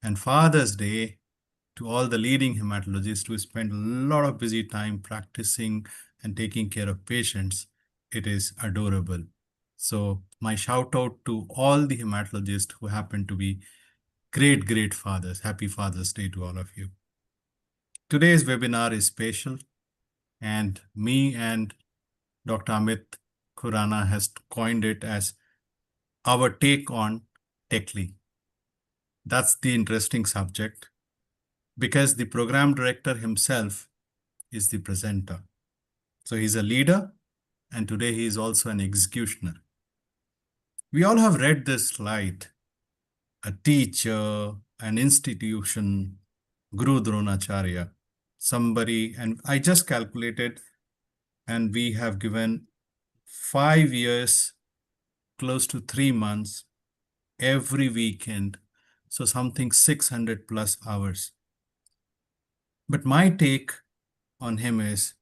And Father's Day to all the leading hematologists who spend a lot of busy time practicing and taking care of patients. It is adorable. So my shout out to all the hematologists who happen to be great, great fathers. Happy Father's Day to all of you. Today's webinar is special, and me and Dr. Amit Khurana has coined it as our take on Tecli. That's the interesting subject because the program director himself is the presenter. So he's a leader, and today he is also an executioner. We all have read this slide. A teacher, an institution, Guru Dronacharya, somebody, and I just calculated, and we have given 5 years, close to 3 months, every weekend. So something 600 plus hours. But my take on him is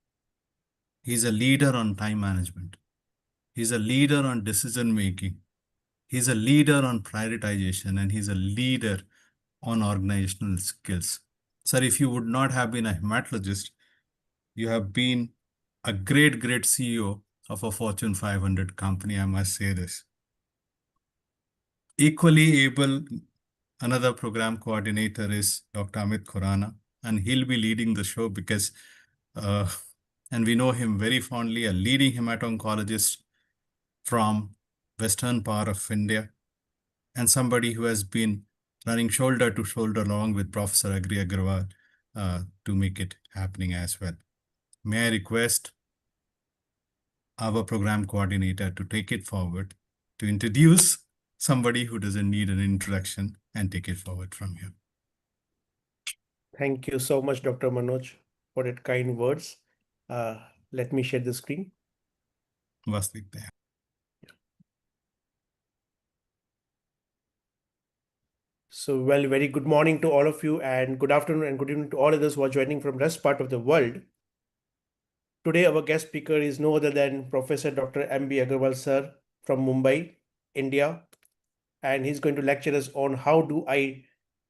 he's a leader on time management. He's a leader on decision making. He's a leader on prioritization, and he's a leader on organizational skills. Sir, if you would not have been a hematologist, you have been a great, great CEO of a Fortune 500 company, I must say this. Equally able, another program coordinator is Dr. Amit Khurana, and he'll be leading the show because, and we know him very fondly, a leading hemato-oncologist from western part of India, and somebody who has been running shoulder to shoulder along with Professor Agri Agarwal to make it happening as well. May I request our program coordinator to take it forward to introduce somebody who doesn't need an introduction and take it forward from here. Thank you so much, Dr. Manoj, for that kind words. Let me share the screen. Vastik there. So, well, very good morning to all of you, and good afternoon and good evening to all others who are joining from rest part of the world. Today, our guest speaker is no other than Professor Dr. M.B. Agarwal, sir, from Mumbai, India, and he's going to lecture us on how do I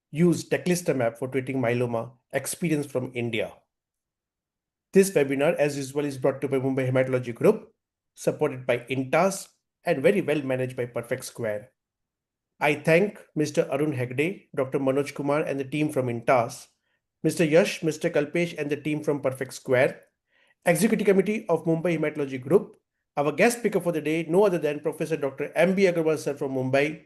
use Teclistamab for treating myeloma, experience from India. This webinar, as usual, is brought to you by Mumbai Hematology Group, supported by INTAS, and very well managed by Perfect Square. I thank Mr. Arun Hegde, Dr. Manoj Kumar, and the team from INTAS, Mr. Yash, Mr. Kalpesh, and the team from Perfect Square, Executive Committee of Mumbai Hematology Group. Our guest speaker for the day, no other than Professor Dr. M.B. Agarwal, sir, from Mumbai.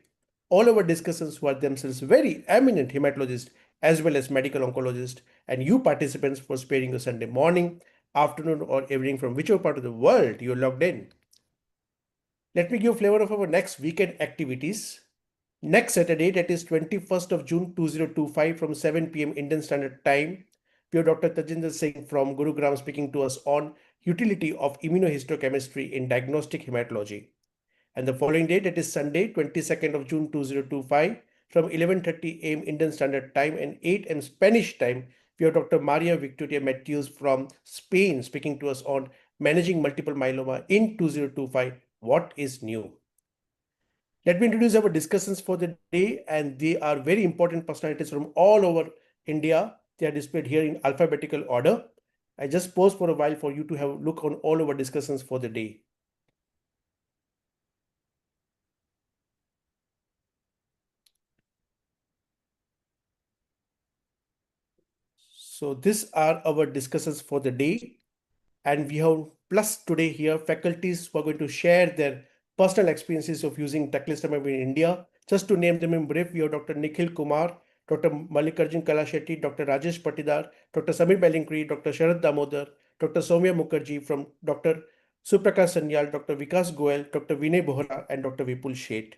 All our discussants who are themselves very eminent hematologists as well as medical oncologists, and you participants for sparing a Sunday morning, afternoon, or evening from whichever part of the world you're logged in. Let me give a flavor of our next weekend activities. Next Saturday, that is 21st of June 2025 from 7 p.m. Indian Standard Time, we have Dr. Tajinder Singh from Gurugram speaking to us on utility of immunohistochemistry in diagnostic hematology. And the following day, that is Sunday, 22nd of June 2025 from 11:30 a.m. Indian Standard Time and 8 a.m. Spanish time, we have Dr. Maria Victoria Matthews from Spain speaking to us on managing multiple myeloma in 2025. What is new? Let me introduce our discussions for the day, and they are very important personalities from all over India. They are displayed here in alphabetical order. I just pause for a while for you to have a look on all our discussions for the day. So these are our discussions for the day, and we have plus today here faculties who are going to share their personal experiences of using Teclistamab in India. Just to name them in brief, we have Dr. Nikhil Kumar, Dr. Mallikarjun Kalashetty, Dr. Rajesh Patidar, Dr. Samir Bellingkri, Dr. Sharad Damodar, Dr. Soumya Mukherjee from Dr. Suprakash Sanyal, Dr. Vikas Goel, Dr. Vinay Bohra, and Dr. Vipul Sheth.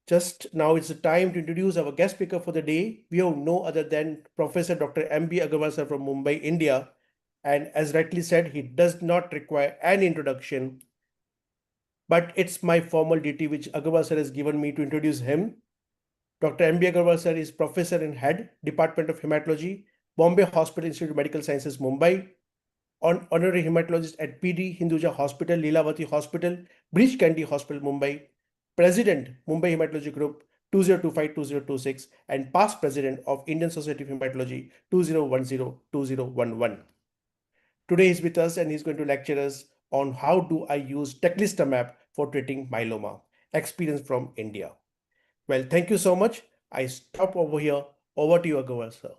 Just now it's the time to introduce our guest speaker for the day. We have no other than Professor Dr. M.B. Agarwal sir from Mumbai, India. And as rightly said, he does not require an introduction, but it's my formal duty which Agarwal sir has given me to introduce him. Dr. M.B. Agarwal sir is Professor and Head, Department of Hematology, Bombay Hospital Institute of Medical Sciences, Mumbai, Honorary Hematologist at PD Hinduja Hospital, Leelavati Hospital, Breach Candy Hospital, Mumbai, President, Mumbai Hematology Group, 2025-2026 and past president of Indian Society of Hematology 2010-2011. Today he's with us and he's going to lecture us on how do I use Teclistamab for treating myeloma, experience from India. Well, thank you so much. I stop over here. Over to you, Agarwal, sir.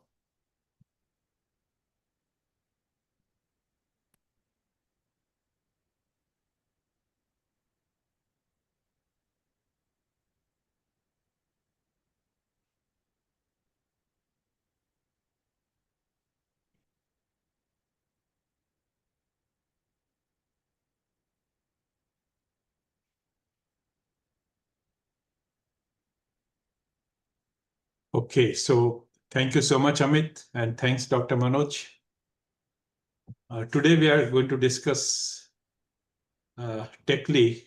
Okay, so thank you so much, Amit, and thanks, Dr. Manoj. Today we are going to discuss Tecli,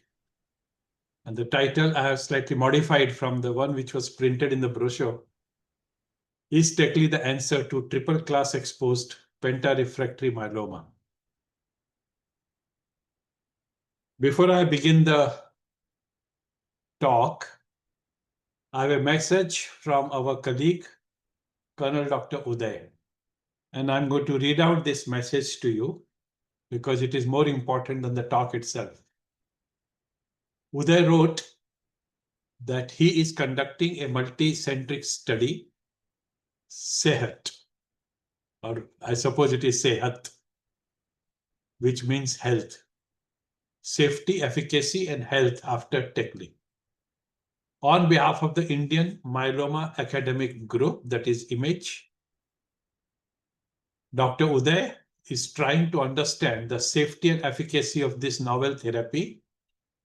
and the title I have slightly modified from the one which was printed in the brochure. Is Tecli the answer to triple class exposed pentarefractory myeloma? Before I begin the talk, I have a message from our colleague, Colonel Dr. Uday, and I'm going to read out this message to you because it is more important than the talk itself. Uday wrote that he is conducting a multi-centric study, SEHAT, or I suppose it is SEHAT, which means health, safety, efficacy, and health after Tecli. On behalf of the Indian Myeloma Academic Group, that is IMAGE, Dr. Uday is trying to understand the safety and efficacy of this novel therapy,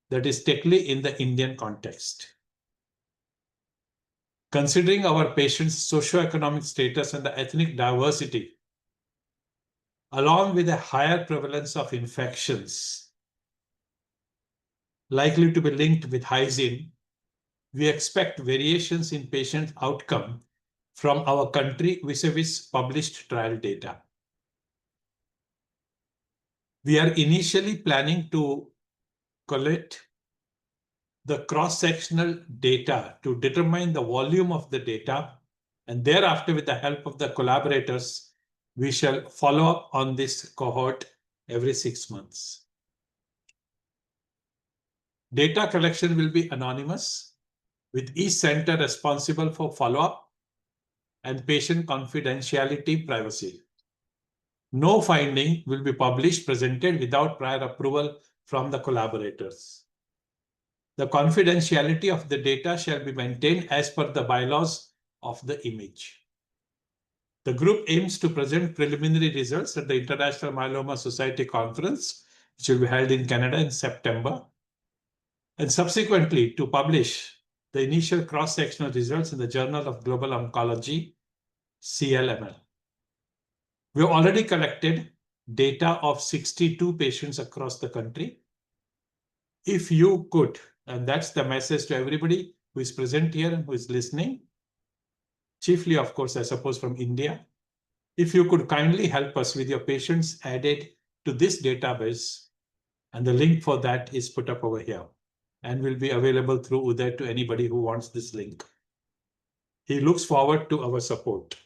that is Tecli, in the Indian context. Considering our patients' socioeconomic status and the ethnic diversity, along with a higher prevalence of infections likely to be linked with hygiene, we expect variations in patient outcome from our country vis-a-vis published trial data. We are initially planning to collect the cross-sectional data to determine the volume of the data, and thereafter, with the help of the collaborators, we shall follow up on this cohort every 6 months. Data collection will be anonymous, with each center responsible for follow-up and patient confidentiality privacy. No finding will be published, presented without prior approval from the collaborators. The confidentiality of the data shall be maintained as per the bylaws of the IMAGE. The group aims to present preliminary results at the International Myeloma Society Conference, which will be held in Canada in September, and subsequently to publish the initial cross-sectional results in the Journal of Global Oncology, CLML. We have already collected data of 62 patients across the country. If you could, and that's the message to everybody who is present here and who is listening, chiefly, of course, I suppose from India, if you could kindly help us with your patients added to this database, and the link for that is put up over here and will be available through Uday to anybody who wants this link. He looks forward to our support.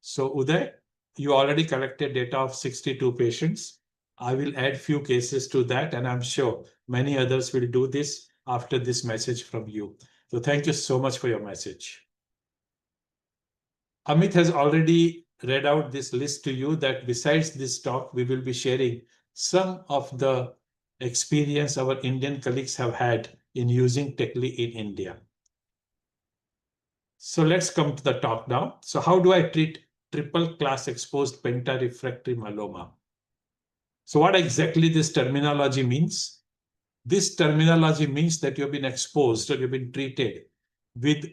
So Uday, you already collected data of 62 patients. I will add few cases to that, and I'm sure many others will do this after this message from you. So thank you so much for your message. Amit has already read out this list to you that besides this talk, we will be sharing some of the experience our Indian colleagues have had in using Tecli in India. So let's come to the talk now. So how do I treat triple class exposed pentarefractory myeloma? So what exactly this terminology means? This terminology means that you've been exposed or you've been treated with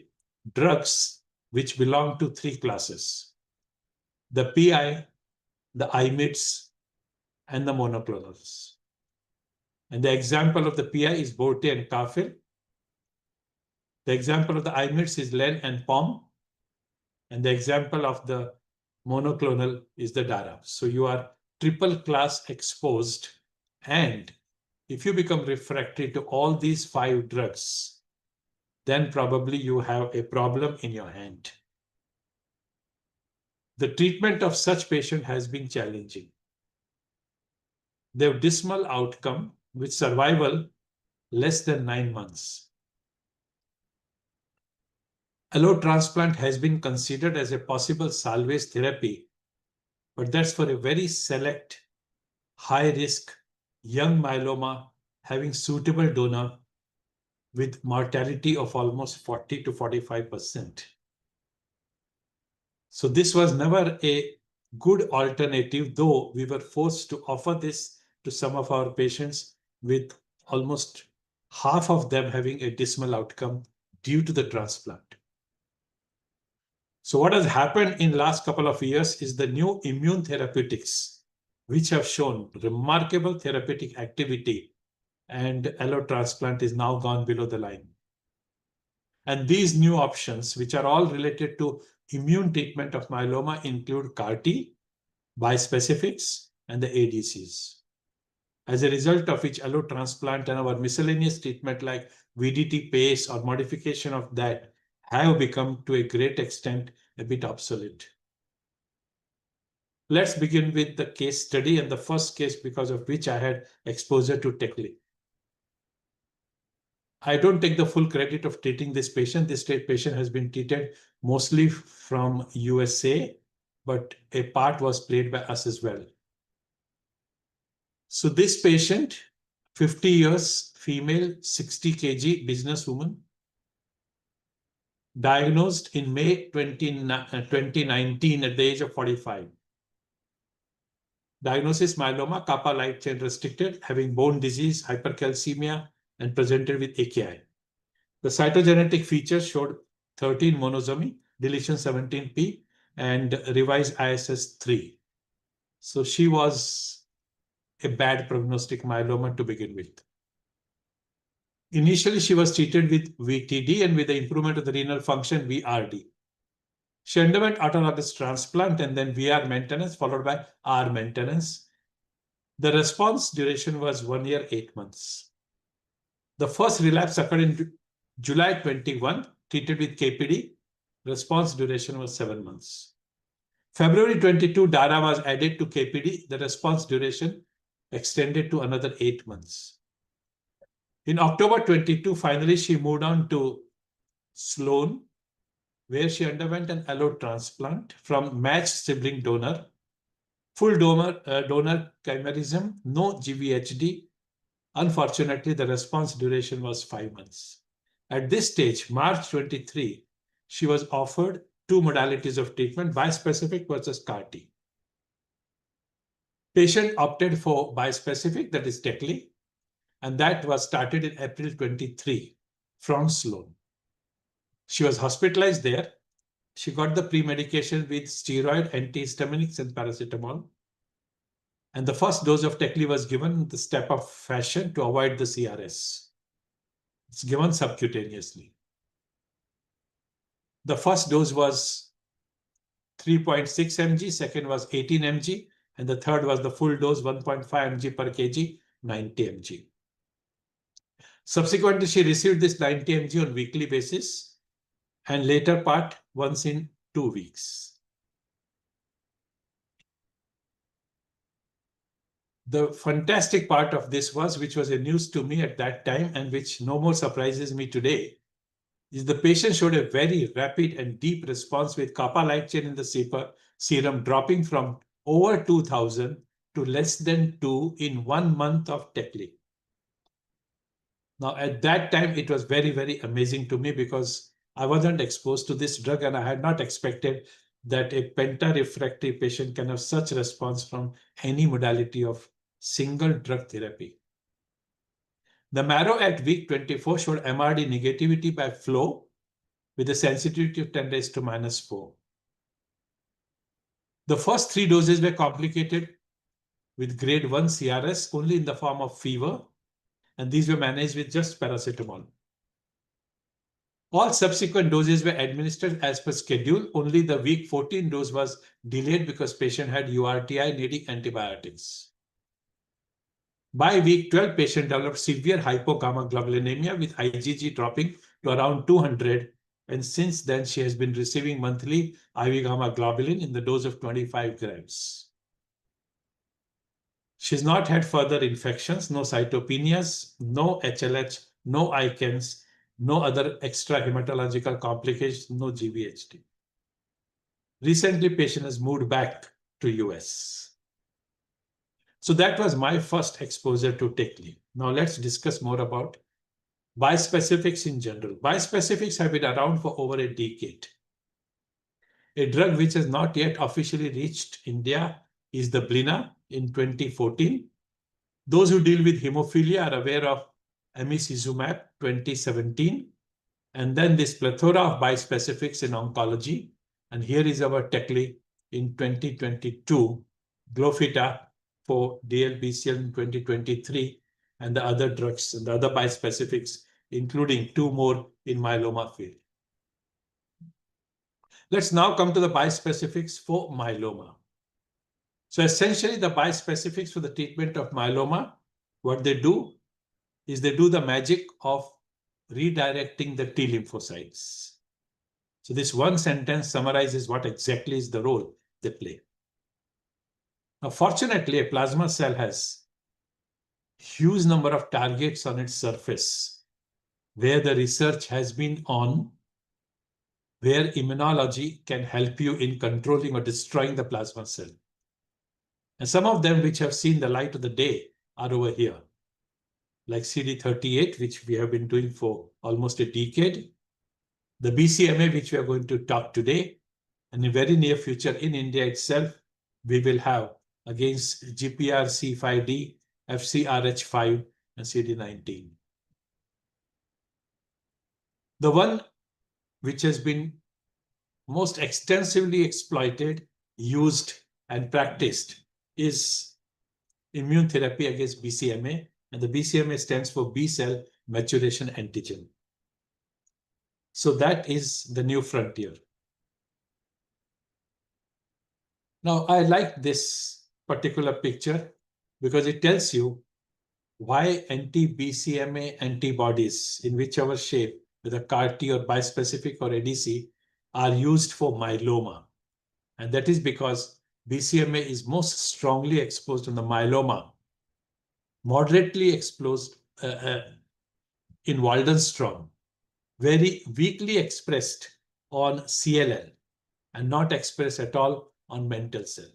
drugs which belong to three classes: the PI, the IMIDs, and the monoclonals. And the example of the PI is Borte and Kafir. The example of the IMIDs is Len and POM. And the example of the monoclonal is the DARA. So you are triple class exposed. And if you become refractory to all these 5 drugs, then probably you have a problem in your hand. The treatment of such patient has been challenging. They have dismal outcome with survival less than 9 months. Allotransplant has been considered as a possible salvage therapy, but that's for a very select, high-risk, young myeloma having suitable donor with mortality of almost 40 to 45%. So this was never a good alternative, though we were forced to offer this to some of our patients, with almost half of them having a dismal outcome due to the transplant. So what has happened in the last couple of years is the new immune therapeutics, which have shown remarkable therapeutic activity, and allotransplant is now gone below the line. And these new options, which are all related to immune treatment of myeloma, include CAR-T, bispecifics, and the ADCs. As a result of which, allotransplant and our miscellaneous treatment like VDT PACE or modification of that have become to a great extent a bit obsolete. Let's begin with the case study, and the first case because of which I had exposure to Tecli. I don't take the full credit of treating this patient. This patient has been treated mostly from USA, but a part was played by us as well. So this patient, 50 years, female, 60 kg, businesswoman, diagnosed in May 2019 at the age of 45. Diagnosis myeloma, kappa light chain restricted, having bone disease, hypercalcemia, and presented with AKI. The cytogenetic features showed 13 monosomy, deletion 17p, and revised ISS 3. So she was a bad prognostic myeloma to begin with. Initially, she was treated with VTD, and with the improvement of the renal function, VRD. She underwent autologous transplant and then VR maintenance, followed by R maintenance. The response duration was 1 year, 8 months. The first relapse occurred in July 21, treated with KPD. Response duration was 7 months. February 22, DARA was added to KPD. The response duration extended to another 8 months. In October 22, finally, she moved on to Sloan, where she underwent an allotransplant from matched sibling donor, full donor chimerism, no GVHD. Unfortunately, the response duration was 5 months. At this stage, March 23, she was offered 2 modalities of treatment, bispecific versus CAR-T. Patient opted for bispecific, that is Tecli, and that was started in April 23 from Sloan. She was hospitalized there. She got the pre-medication with steroid, antihistaminics, and paracetamol. And the first dose of Tecli was given in the step-up fashion to avoid the CRS. It's given subcutaneously. The first dose was 3.6 mg, second was 18 mg, and the third was the full dose 1.5 mg per kg, 90 mg. Subsequently, she received this 90 mg on weekly basis, and later part once in 2 weeks. The fantastic part of this was, which was a news to me at that time and which no more surprises me today, is the patient showed a very rapid and deep response with kappa light chain in the serum dropping from over 2000 to less than 2 in 1 month of Tecli. Now, at that time, it was very, very amazing to me because I wasn't exposed to this drug and I had not expected that a penta-refractory patient can have such response from any modality of single drug therapy. The marrow at week 24 showed MRD negativity by flow with a sensitivity of 10 raised to -4. The first 3 doses were complicated with grade 1 CRS only in the form of fever, and these were managed with just paracetamol. All subsequent doses were administered as per schedule. Only the week 14 dose was delayed because patient had URTI needing antibiotics. By week 12, patient developed severe hypogammaglobulinemia with IgG dropping to around 200. And since then, she has been receiving monthly IV gamma globulin in the dose of 25 grams. She's not had further infections, no cytopenias, no HLH, no ICANS, no other extra hematological complications, no GVHD. Recently, patient has moved back to US. So that was my first exposure to Tecli. Now let's discuss more about bispecifics in general. Bispecifics have been around for over a decade. A drug which has not yet officially reached India is the Blina in 2014. Those who deal with hemophilia are aware of emicizumab 2017. And then this plethora of bispecifics in oncology. And here is our Tecli in 2022, Glofita for DLBCL in 2023, and the other drugs and the other bispecifics, including 2 more in myeloma field. Let's now come to the bispecifics for myeloma. So essentially, the bispecifics for the treatment of myeloma, what they do is they do the magic of redirecting the T lymphocytes. So this one sentence summarizes what exactly is the role they play. Now, fortunately, a plasma cell has huge number of targets on its surface where the research has been on where immunology can help you in controlling or destroying the plasma cell. And some of them which have seen the light of the day are over here, like CD38, which we have been doing for almost a decade, the BCMA, which we are going to talk today, and in very near future in India itself, we will have against GPRC5D, FCRH5, and CD19. The one which has been most extensively exploited, used, and practiced is immune therapy against BCMA, and the BCMA stands for B cell maturation antigen. So that is the new frontier. Now, I like this particular picture because it tells you why anti-BCMA antibodies in whichever shape, whether CAR-T or bispecific or ADC, are used for myeloma. And that is because BCMA is most strongly exposed on the myeloma, moderately exposed in Waldenstrom, very weakly expressed on CLL, and not expressed at all on mantle cell.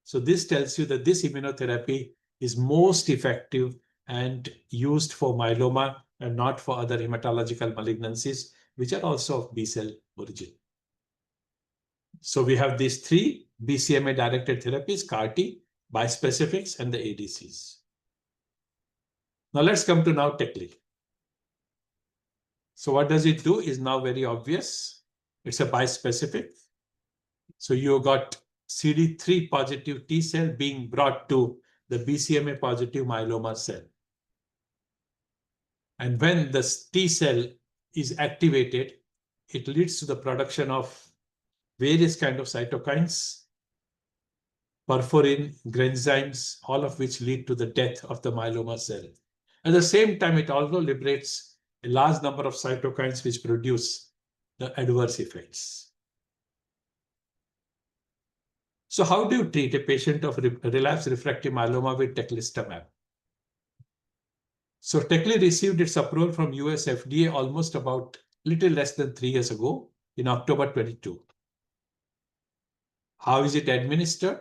So this tells you that this immunotherapy is most effective and used for myeloma and not for other hematological malignancies, which are also of B cell origin. So we have these 3 BCMA-directed therapies, CAR-T, bispecifics, and the ADCs. Now let's come to now Tecli. So what does it do is now very obvious. It's a bispecific. So you got CD3 positive T cell being brought to the BCMA positive myeloma cell. And when the T cell is activated, it leads to the production of various kinds of cytokines, perforin, granzymes, all of which lead to the death of the myeloma cell. At the same time, it also liberates a large number of cytokines which produce the adverse effects. So how do you treat a patient of relapsed refractory myeloma with Teclistamab? So Tecli received its approval from US FDA almost about little less than 3 years ago in October 22. How is it administered?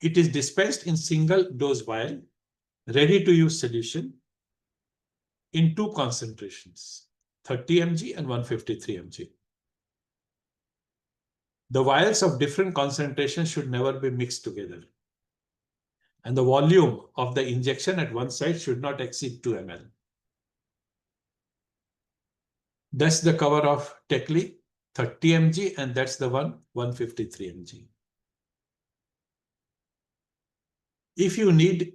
It is dispensed in single dose vial, ready to use solution in 2 concentrations, 30 mg and 153 mg. The vials of different concentrations should never be mixed together. And the volume of the injection at one side should not exceed 2 ml. That's the cover of Tecli, 30 mg, and that's the one, 153 mg. If you need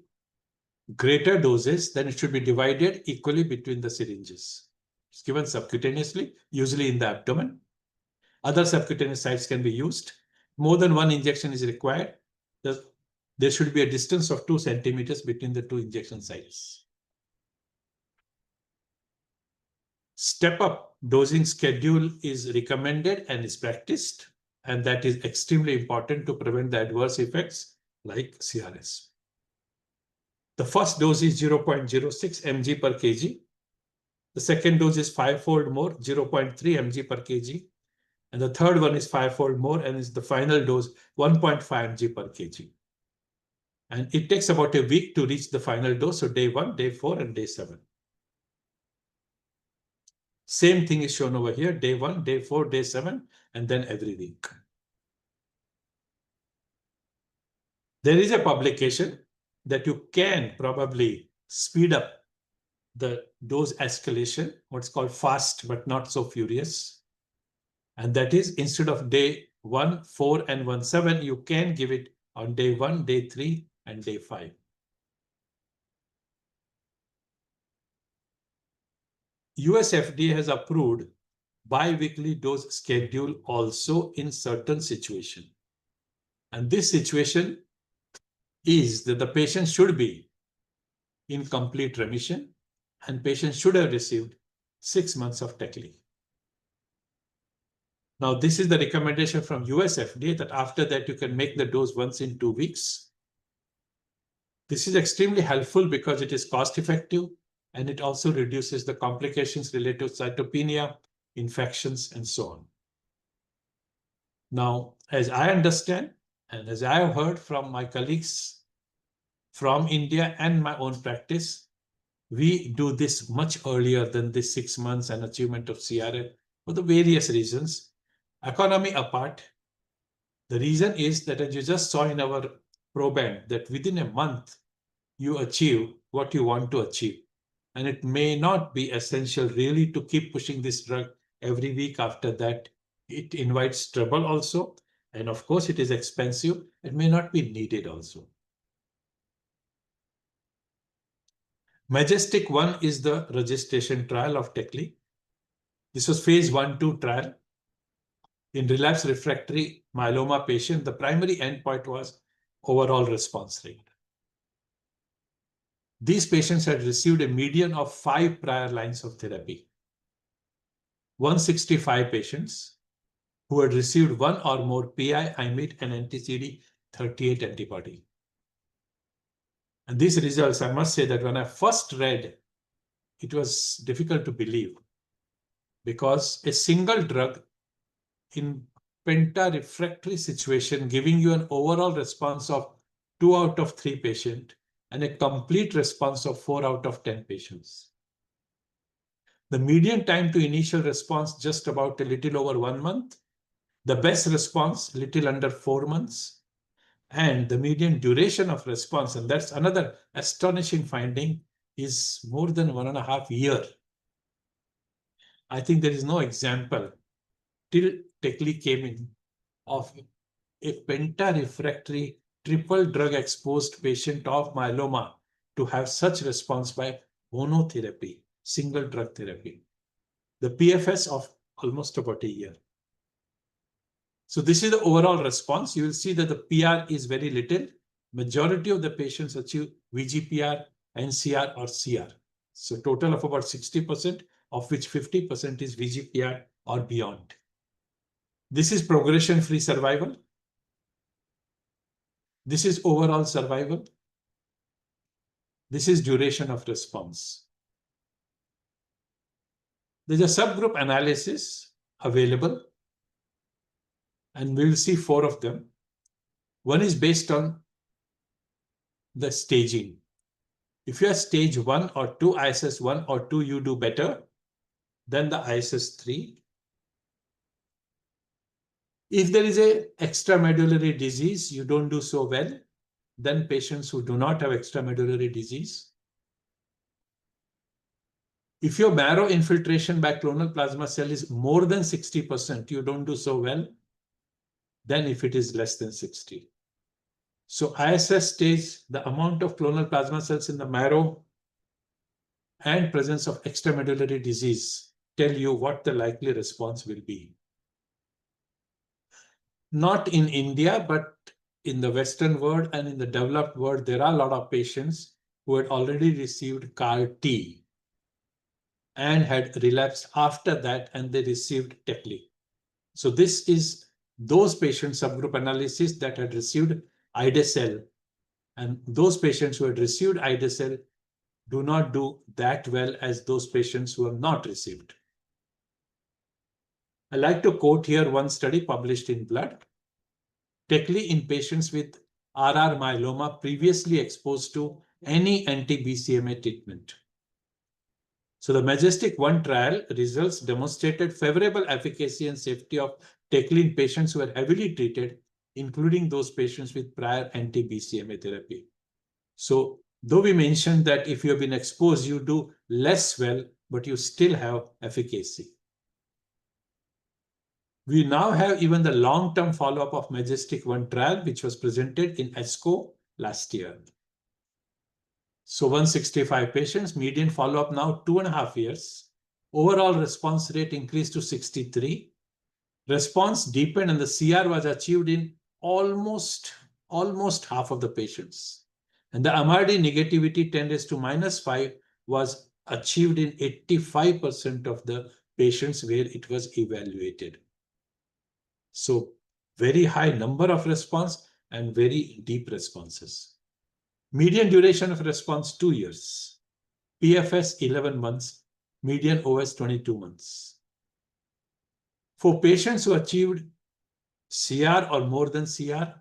greater doses, then it should be divided equally between the syringes. It's given subcutaneously, usually in the abdomen. Other subcutaneous sites can be used. More than 1 injection is required. There should be a distance of 2 centimeters between the 2 injection sites. Step-up dosing schedule is recommended and is practiced, and that is extremely important to prevent the adverse effects like CRS. The first dose is 0.06 mg per kg. The second dose is 5-fold more, 0.3 mg per kg. And the third one is 5-fold more, and is the final dose 1.5 mg per kg. And it takes about a week to reach the final dose, so day 1, day 4, and day 7. Same thing is shown over here, day 1, day 4, day 7, and then every week. There is a publication that you can probably speed up the dose escalation, what's called fast but not so furious. And that is, instead of day 1, 4, and 1, 7, you can give it on day 1, day 3, and day 5. US FDA has approved bi-weekly dose schedule also in certain situations. And this situation is that the patient should be in complete remission and patient should have received 6 months of Tecli. Now, this is the recommendation from US FDA that after that you can make the dose once in 2 weeks. This is extremely helpful because it is cost effective and it also reduces the complications related to cytopenia, infections, and so on. Now, as I understand, and as I have heard from my colleagues from India and my own practice, we do this much earlier than this 6 months and achievement of CRA for the various reasons. Economy apart, the reason is that, as you just saw in our proband, that within a month, you achieve what you want to achieve. And it may not be essential really to keep pushing this drug every week after that. It invites trouble also. And of course, it is expensive. It may not be needed also. Majestic 1 is the registration trial of Tecli. This was phase 1-2 trial. In relapse refractory myeloma patient, the primary endpoint was overall response rate. These patients had received a median of 5 prior lines of therapy. 165 patients who had received 1 or more PI, IMiD, and anti-CD38 antibody. And these results, I must say that when I first read, it was difficult to believe because a single drug in penta-refractory situation giving you an overall response of 2 out of 3 patients and a complete response of 4 out of 10 patients. The median time to initial response just about a little over 1 month. The best response little under 4 months. And the median duration of response, and that's another astonishing finding, is more than 1.5 years. I think there is no example till Tecli came in of a penta-refractory triple drug exposed patient of myeloma to have such response by monotherapy, single drug therapy. The PFS of almost about a year. So this is the overall response. You will see that the PR is very little. Majority of the patients achieve VGPR, NCR, or CR. So total of about 60%, of which 50% is VGPR or beyond. This is progression-free survival. This is overall survival. This is duration of response. There's a subgroup analysis available, and we will see 4 of them. One is based on the staging. If you are stage 1 or 2, ISS 1 or 2, you do better than the ISS 3. If there is a extramedullary disease, you don't do so well than patients who do not have extramedullary disease. If your marrow infiltration by clonal plasma cell is more than 60%, you don't do so well than if it is less than 60. So ISS stage, the amount of clonal plasma cells in the marrow and presence of extramedullary disease tell you what the likely response will be. Not in India, but in the Western world and in the developed world, there are a lot of patients who had already received CAR T. and had relapsed after that, and they received Tecli. So this is those patient subgroup analysis that had received ide-cel, and those patients who had received ide-cel do not do that well as those patients who have not received. I like to quote here one study published in Blood. Tecli in patients with RR myeloma previously exposed to any anti-BCMA treatment. So the Majestic-1 trial results demonstrated favorable efficacy and safety of Tecli in patients who were heavily treated, including those patients with prior anti-BCMA therapy. So though we mentioned that if you have been exposed, you do less well, but you still have efficacy. We now have even the long-term follow-up of Majestic-1 trial, which was presented in ESCO last year. So 165 patients, median follow-up now 2.5 years. Overall response rate increased to 63. Response deepened and the CR was achieved in almost half of the patients. And the MRD negativity 10⁻⁻5 was achieved in 85% of the patients where it was evaluated. So very high number of response and very deep responses. Median duration of response 2 years. PFS 11 months. Median OS 22 months. For patients who achieved CR or more than CR,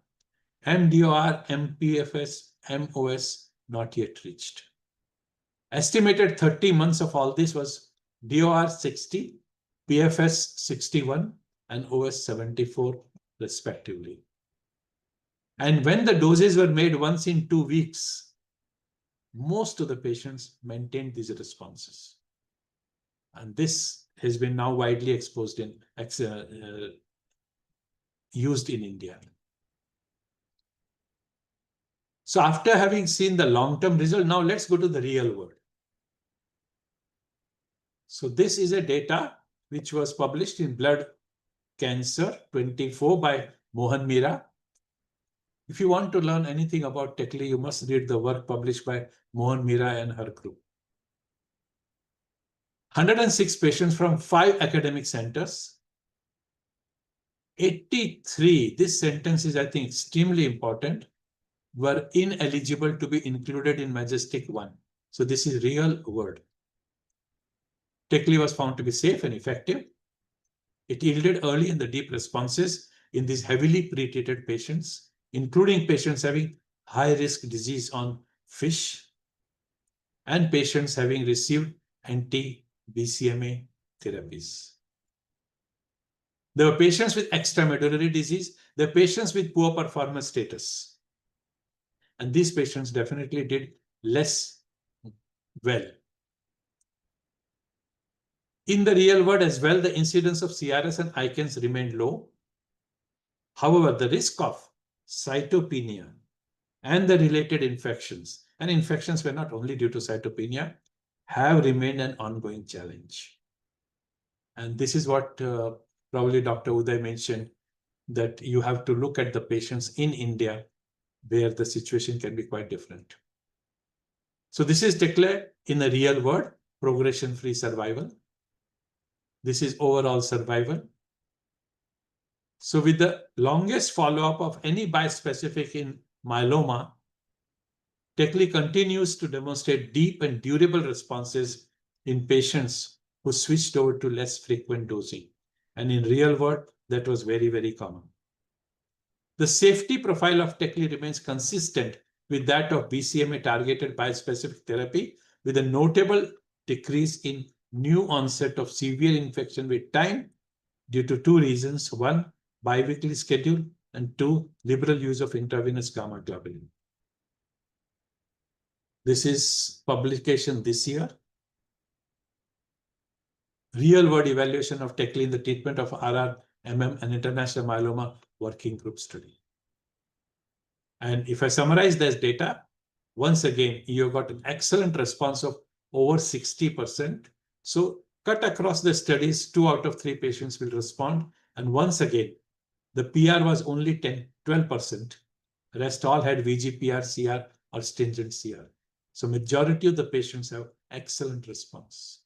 MDOR, MPFS, MOS not yet reached. Estimated 30 months of all this was DOR 60, PFS 61, and OS 74 respectively. And when the doses were made once in 2 weeks, most of the patients maintained these responses. And this has been now widely exposed in used in India. So after having seen the long-term result, now let's go to the real world. So this is a data which was published in Blood Cancer 24 by Mohan Mira. If you want to learn anything about Tecli, you must read the work published by Mohan Mira and her group. 106 patients from 5 academic centers. 83, this sentence is, I think, extremely important, were ineligible to be included in Majestic-1. So this is real world. Tecli was found to be safe and effective. It yielded early and the deep responses in these heavily pretreated patients, including patients having high-risk disease on FISH and patients having received anti-BCMA therapies. There were patients with extramedullary disease. There were patients with poor performance status. And these patients definitely did less well. In the real world as well, the incidence of CRS and ICANS remained low. However, the risk of cytopenia and the related infections, and infections were not only due to cytopenia, have remained an ongoing challenge. And this is what probably Dr. Uday mentioned, that you have to look at the patients in India where the situation can be quite different. So this is declared in the real world, progression-free survival. This is overall survival. So with the longest follow-up of any bispecific in myeloma, Tecli continues to demonstrate deep and durable responses in patients who switched over to less frequent dosing. And in real world, that was very, very common. The safety profile of Tecli remains consistent with that of BCMA-targeted bispecific therapy, with a notable decrease in new onset of severe infection with time due to 2 reasons. 1, biweekly schedule, and 2, liberal use of intravenous gamma globulin. This is publication this year. Real-world evaluation of Tecli in the treatment of RR, MM, and international myeloma working group study. And if I summarize this data, once again, you got an excellent response of over 60%. So cut across the studies, 2 out of 3 patients will respond. And once again, the PR was only 12%. The rest all had VGPR, CR, or stringent CR. So majority of the patients have excellent response.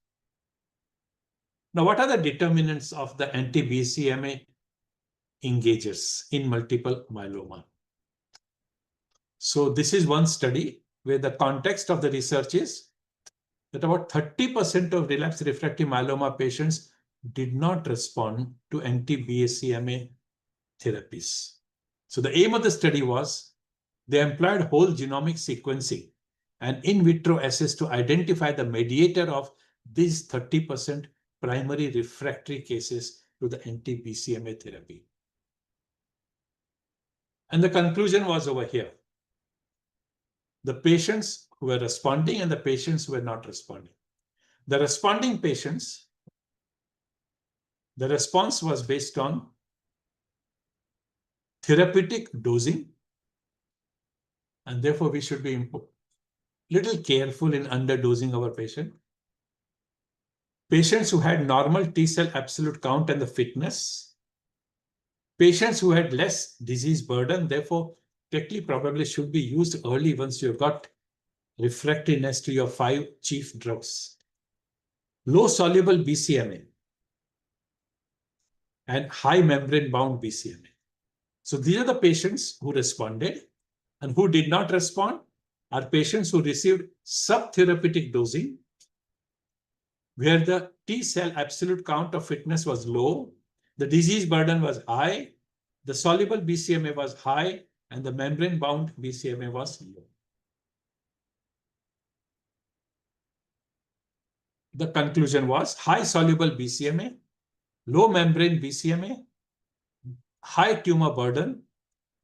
Now, what are the determinants of the anti-BCMA engagers in multiple myeloma? So this is one study where the context of the research is that about 30% of relapsed refractory myeloma patients did not respond to anti-BCMA therapies. So the aim of the study was they employed whole genomic sequencing and in vitro assays to identify the mediator of these 30% primary refractory cases to the anti-BCMA therapy. And the conclusion was over here. The patients who were responding and the patients who were not responding. The responding patients, the response was based on therapeutic dosing, and therefore we should be a little careful in underdosing our patient. Patients who had normal T cell absolute count and the fitness. Patients who had less disease burden, therefore Tecli probably should be used early once you've got refractoriness to your 5 chief drugs. Low soluble BCMA and high membrane bound BCMA. So these are the patients who responded, and who did not respond are patients who received subtherapeutic dosing, where the T cell absolute count of fitness was low, the disease burden was high, the soluble BCMA was high, and the membrane bound BCMA was low. The conclusion was high soluble BCMA, low membrane BCMA, high tumor burden,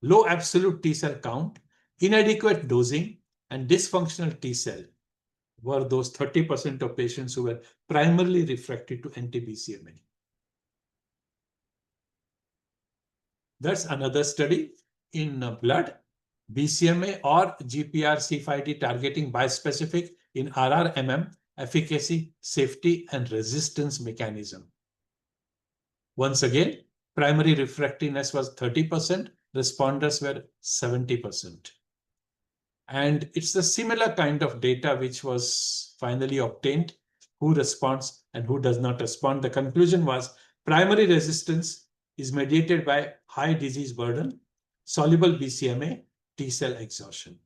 low absolute T cell count, inadequate dosing, and dysfunctional T cell were those 30% of patients who were primarily refractory to anti-BCMA. That's another study in blood. BCMA or GPRC5D targeting bispecific in RRMM, efficacy, safety, and resistance mechanism. Once again, primary refractoriness was 30%, responders were 70%. And it's the similar kind of data which was finally obtained, who responds and who does not respond. The conclusion was primary resistance is mediated by high disease burden, soluble BCMA, T cell exhaustion.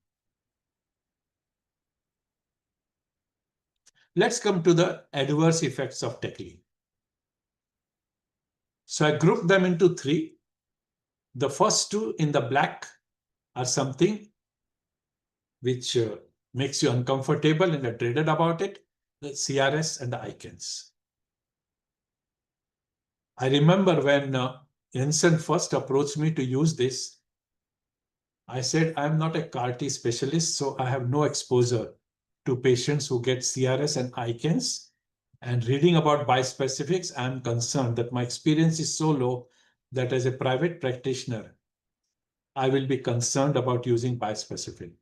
Let's come to the adverse effects of Tecli. So I grouped them into 3. The first 2 in the black are something which makes you uncomfortable and are dreaded about it, the CRS and the ICANS. I remember when Jensen first approached me to use this, I said, I'm not a CAR-T specialist, so I have no exposure to patients who get CRS and ICANS. And reading about bispecifics, I'm concerned that my experience is so low that as a private practitioner, I will be concerned about using bispecific.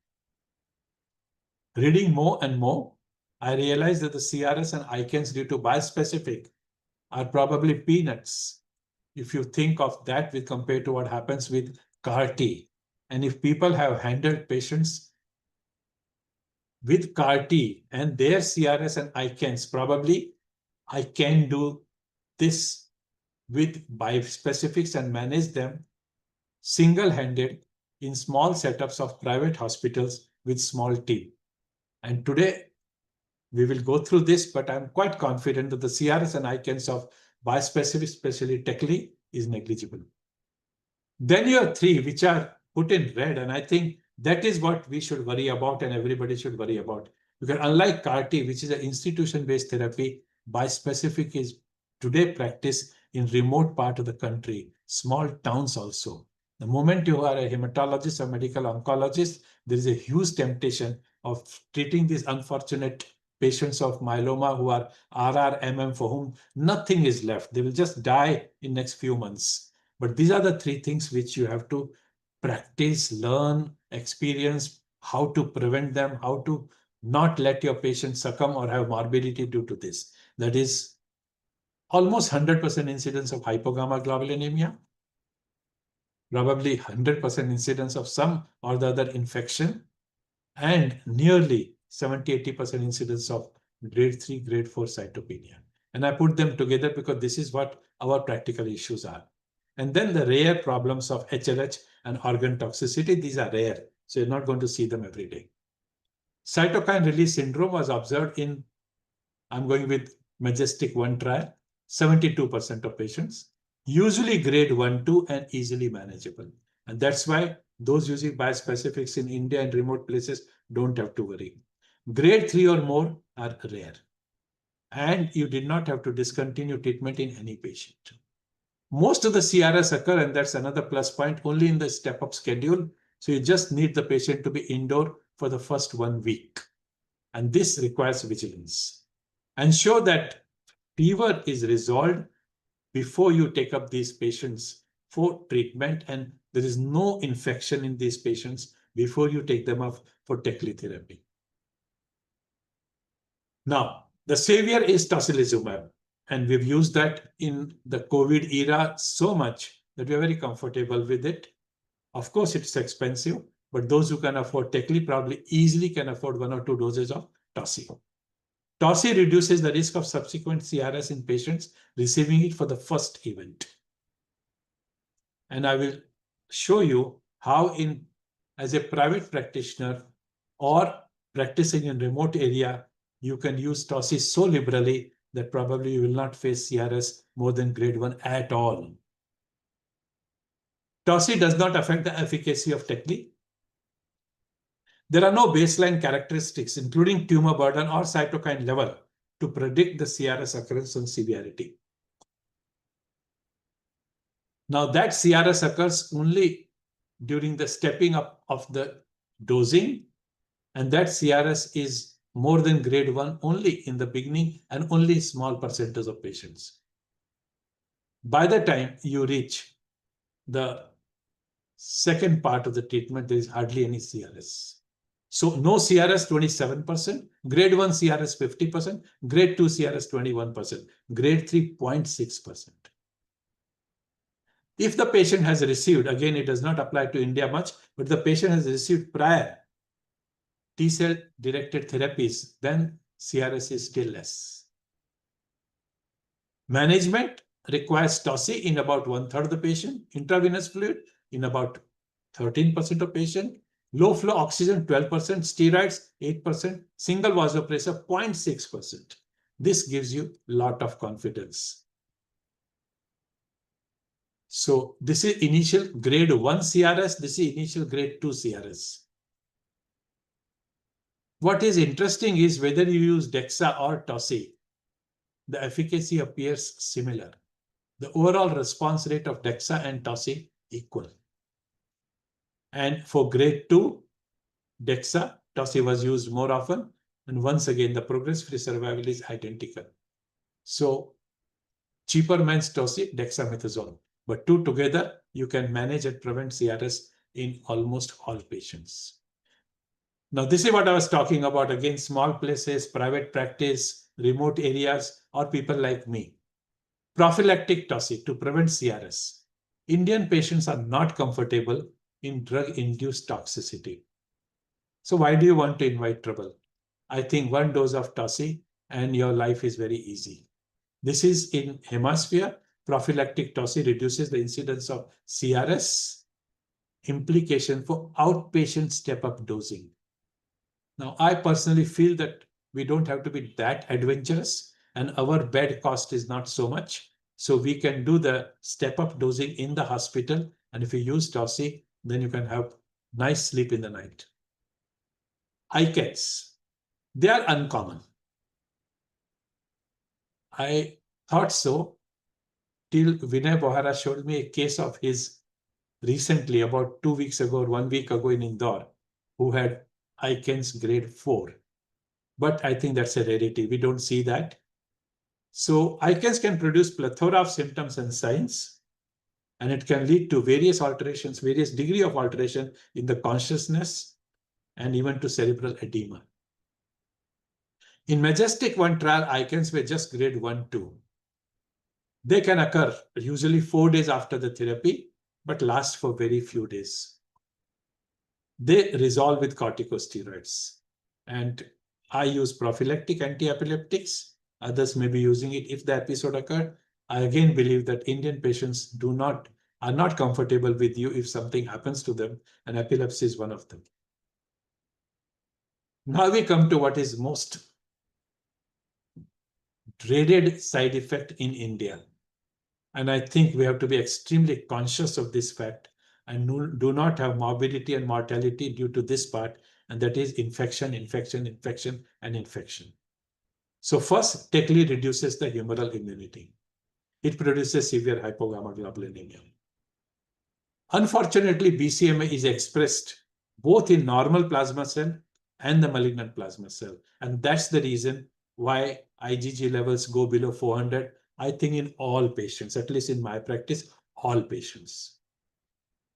Reading more and more, I realized that the CRS and ICANS due to bispecific are probably peanuts if you think of that with compared to what happens with CAR-T. And if people have handled patients with CAR-T and their CRS and ICANS, probably I can do this with bispecifics and manage them single-handed in small setups of private hospitals with small team. And today, we will go through this, but I'm quite confident that the CRS and ICANS of bispecific, especially Tecli, is negligible. Then you have 3, which are put in red, and I think that is what we should worry about and everybody should worry about. Because unlike CAR-T, which is an institution-based therapy, bispecific is today practiced in remote part of the country, small towns also. The moment you are a hematologist or medical oncologist, there is a huge temptation of treating these unfortunate patients of myeloma who are RRMM for whom nothing is left. They will just die in next few months. But these are the 3 things which you have to practice, learn, experience, how to prevent them, how to not let your patient succumb or have morbidity due to this. That is almost 100% incidence of hypogammaglobulinemia, probably 100% incidence of some or the other infection, and nearly 70-80% incidence of grade 3, grade 4 cytopenia. And I put them together because this is what our practical issues are. And then the rare problems of HLH and organ toxicity, these are rare. So you're not going to see them every day. Cytokine release syndrome was observed in, I'm going with Majestic 1 trial, 72% of patients, usually grade 1, 2 and easily manageable. And that's why those using biospecifics in India and remote places don't have to worry. Grade 3 or more are rare. And you did not have to discontinue treatment in any patient. Most of the CRS occur, and that's another plus point, only in the step-up schedule. So you just need the patient to be indoor for the first 1 week. And this requires vigilance. Ensure that fever is resolved before you take up these patients for treatment, and there is no infection in these patients before you take them up for teclistamab. Now, the savior is tocilizumab, and we've used that in the COVID era so much that we're very comfortable with it. Of course, it's expensive, but those who can afford tecli probably easily can afford 1 or 2 doses of toci. Toci reduces the risk of subsequent CRS in patients receiving it for the first event. And I will show you how as a private practitioner or practicing in remote area, you can use toci so liberally that probably you will not face CRS more than grade 1 at all. Toci does not affect the efficacy of tecli. There are no baseline characteristics, including tumor burden or cytokine level, to predict the CRS occurrence and severity. Now that CRS occurs only during the stepping up of the dosing, and that CRS is more than grade 1 only in the beginning and only small percentage of patients. By the time you reach the second part of the treatment, there is hardly any CRS. So no CRS 27%, grade 1 CRS 50%, grade 2 CRS 21%, grade 3 0.6%. If the patient has received, again, it does not apply to India much, but the patient has received prior T-cell directed therapies, then CRS is still less. Management requires toci in about 1/3 of the patient, intravenous fluid in about 13% of patient, low flow oxygen 12%, steroids 8%, single vasopressor 0.6%. This gives you a lot of confidence. So this is initial grade 1 CRS, this is initial grade 2 CRS. What is interesting is whether you use DEXA or toci, the efficacy appears similar. The overall response rate of DEXA and toci equal. And for grade 2, DEXA, toci was used more often. And once again, the progress-free survival is identical. So cheaper means toci, dexamethasone. But two together, you can manage and prevent CRS in almost all patients. Now, this is what I was talking about. Again, small places, private practice, remote areas, or people like me. Prophylactic toci to prevent CRS. Indian patients are not comfortable in drug-induced toxicity. So why do you want to invite trouble? I think 1 dose of toci and your life is very easy. This is in hemisphere. Prophylactic toci reduces the incidence of CRS. Implication for outpatient step-up dosing. Now, I personally feel that we don't have to be that adventurous, and our bed cost is not so much. So we can do the step-up dosing in the hospital. And if you use toci, then you can have nice sleep in the night. ICANS, they are uncommon. I thought so till Vinay Bohara showed me a case of his recently, about 2 weeks ago or 1 week ago in Indore, who had ICANS grade 4. But I think that's a rarity. We don't see that. So ICANS can produce plethora of symptoms and signs, and it can lead to various alterations, various degree of alteration in the consciousness, and even to cerebral edema. In Majestic 1 trial, ICANS were just grade 1, 2. They can occur usually 4 days after the therapy, but last for very few days. They resolve with corticosteroids. And I use prophylactic anti-epileptics Others may be using it if the episode occurred. I again believe that Indian patients are not comfortable with you if something happens to them, and epilepsy is one of them. Now we come to what is most dreaded side effect in India. And I think we have to be extremely conscious of this fact and do not have morbidity and mortality due to this part, and that is infection, infection, infection, and infection. So first, Tecli reduces the humoral immunity. It produces severe hypogammaglobulinemia. Unfortunately, BCMA is expressed both in normal plasma cell and the malignant plasma cell. And that's the reason why IgG levels go below 400, I think in all patients, at least in my practice, all patients.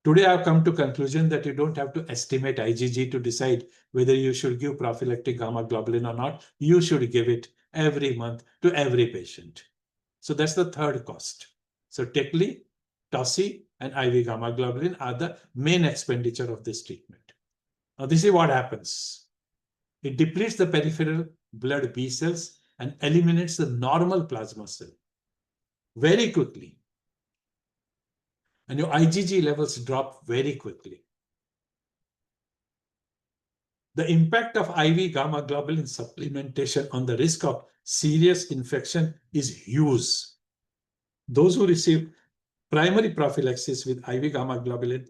Today, I've come to conclusion that you don't have to estimate IgG to decide whether you should give prophylactic gamma globulin or not. You should give it every month to every patient. So that's the third cost. So Tecli, Tossi, and IV gamma globulin are the main expenditure of this treatment. Now, this is what happens. It depletes the peripheral blood B cells and eliminates the normal plasma cell very quickly. And your IgG levels drop very quickly. The impact of IV gamma globulin supplementation on the risk of serious infection is huge. Those who receive primary prophylaxis with IV gamma globulin,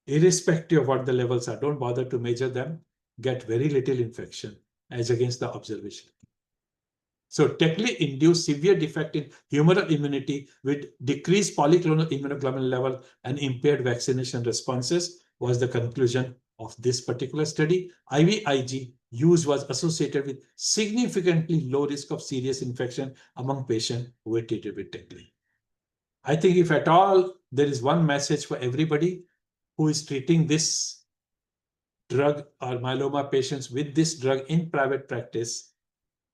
irrespective of what the levels are, don't bother to measure them, get very little infection as against the observation. So Tecli induced severe defect in humoral immunity with decreased polyclonal immunoglobulin level and impaired vaccination responses was the conclusion of this particular study. IVIG use was associated with significantly low risk of serious infection among patients who were treated with Tecli. I think if at all there is one message for everybody who is treating this drug or myeloma patients with this drug in private practice,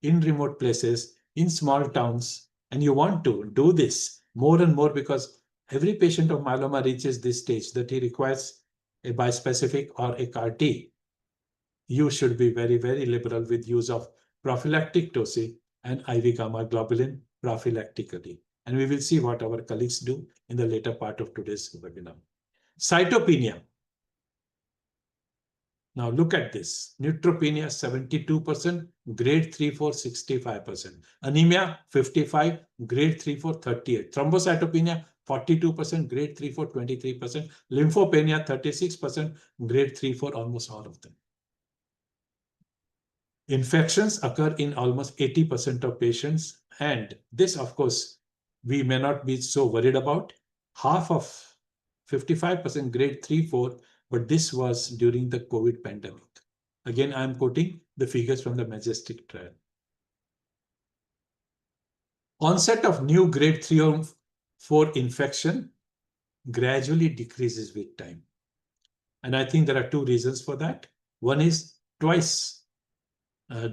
in remote places, in small towns, and you want to do this more and more because every patient of myeloma reaches this stage that he requires a bispecific or a CAR T. You should be very, very liberal with use of prophylactic Toci and IV gamma globulin prophylactically. And we will see what our colleagues do in the later part of today's webinar. Cytopenia. Now look at this. Neutropenia 72%, grade 3-4 65%. Anemia 55, grade 3-4 38. Thrombocytopenia 42%, grade 3-4 23%. Lymphopenia 36%, grade 3-4 almost all of them. Infections occur in almost 80% of patients, and this, of course, we may not be so worried about. Half of 55% grade 3-4, but this was during the COVID pandemic. Again, I'm quoting the figures from the Majestic trial. Onset of new grade 3 or 4 infection gradually decreases with time. And I think there are two reasons for that. One is twice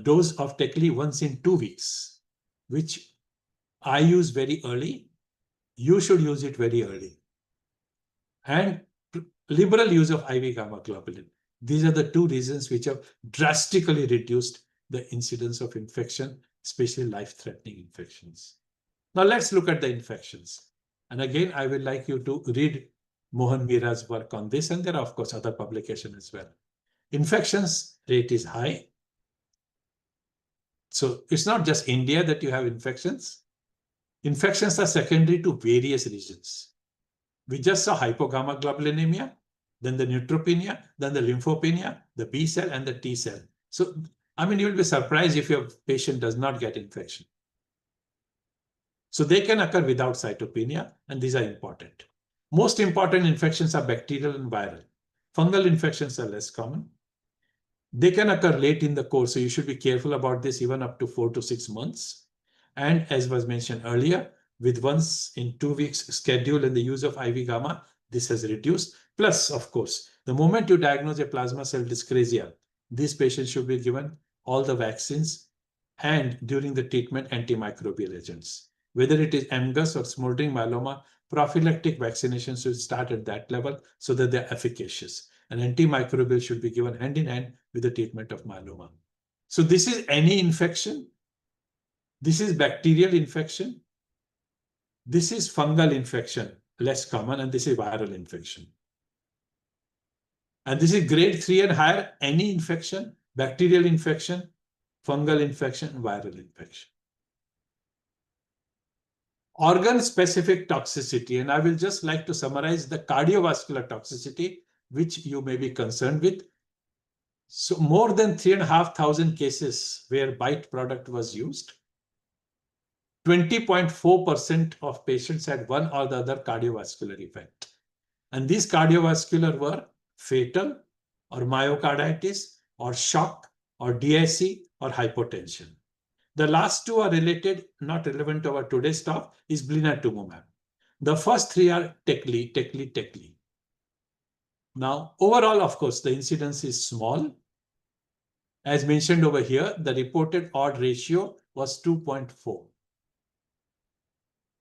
dose of Tecli once in 2 weeks, which I use very early. You should use it very early. And liberal use of IV gamma globulin. These are the two reasons which have drastically reduced the incidence of infection, especially life-threatening infections. Now let's look at the infections. And again, I would like you to read Mohan Mira's work on this, and there are, of course, other publications as well. Infections rate is high. So it's not just India that you have infections. Infections are secondary to various reasons. We just saw hypogammaglobulinemia, then the neutropenia, then the lymphopenia, the B cell, and the T cell. So, I mean, you'll be surprised if your patient does not get infection. So they can occur without cytopenia, and these are important. Most important infections are bacterial and viral. Fungal infections are less common. They can occur late in the course, so you should be careful about this even up to 4 to 6 months. And as was mentioned earlier, with once in 2 weeks schedule and the use of IV gamma, this has reduced. Plus, of course, the moment you diagnose a plasma cell dyscrasia, these patients should be given all the vaccines and during the treatment antimicrobial agents. Whether it is MGUS or smoldering myeloma, prophylactic vaccination should start at that level so that they're efficacious. And antimicrobial should be given hand in hand with the treatment of myeloma. So this is any infection This is bacterial infection. This is fungal infection, less common, and this is viral infection. And this is grade 3 and higher, any infection, bacterial infection, fungal infection, viral infection. Organ-specific toxicity, and I will just like to summarize the cardiovascular toxicity, which you may be concerned with. So more than 3,500 cases where BITE product was used. 20.4% of patients had one or the other cardiovascular event. And these cardiovascular were fatal or myocarditis or shock or DIC or hypotension. The last two are related, not relevant to our today's talk, is blinatumomab. The first three are Tecli. Now, overall, of course, the incidence is small. As mentioned over here, the reported odd ratio was 2.4.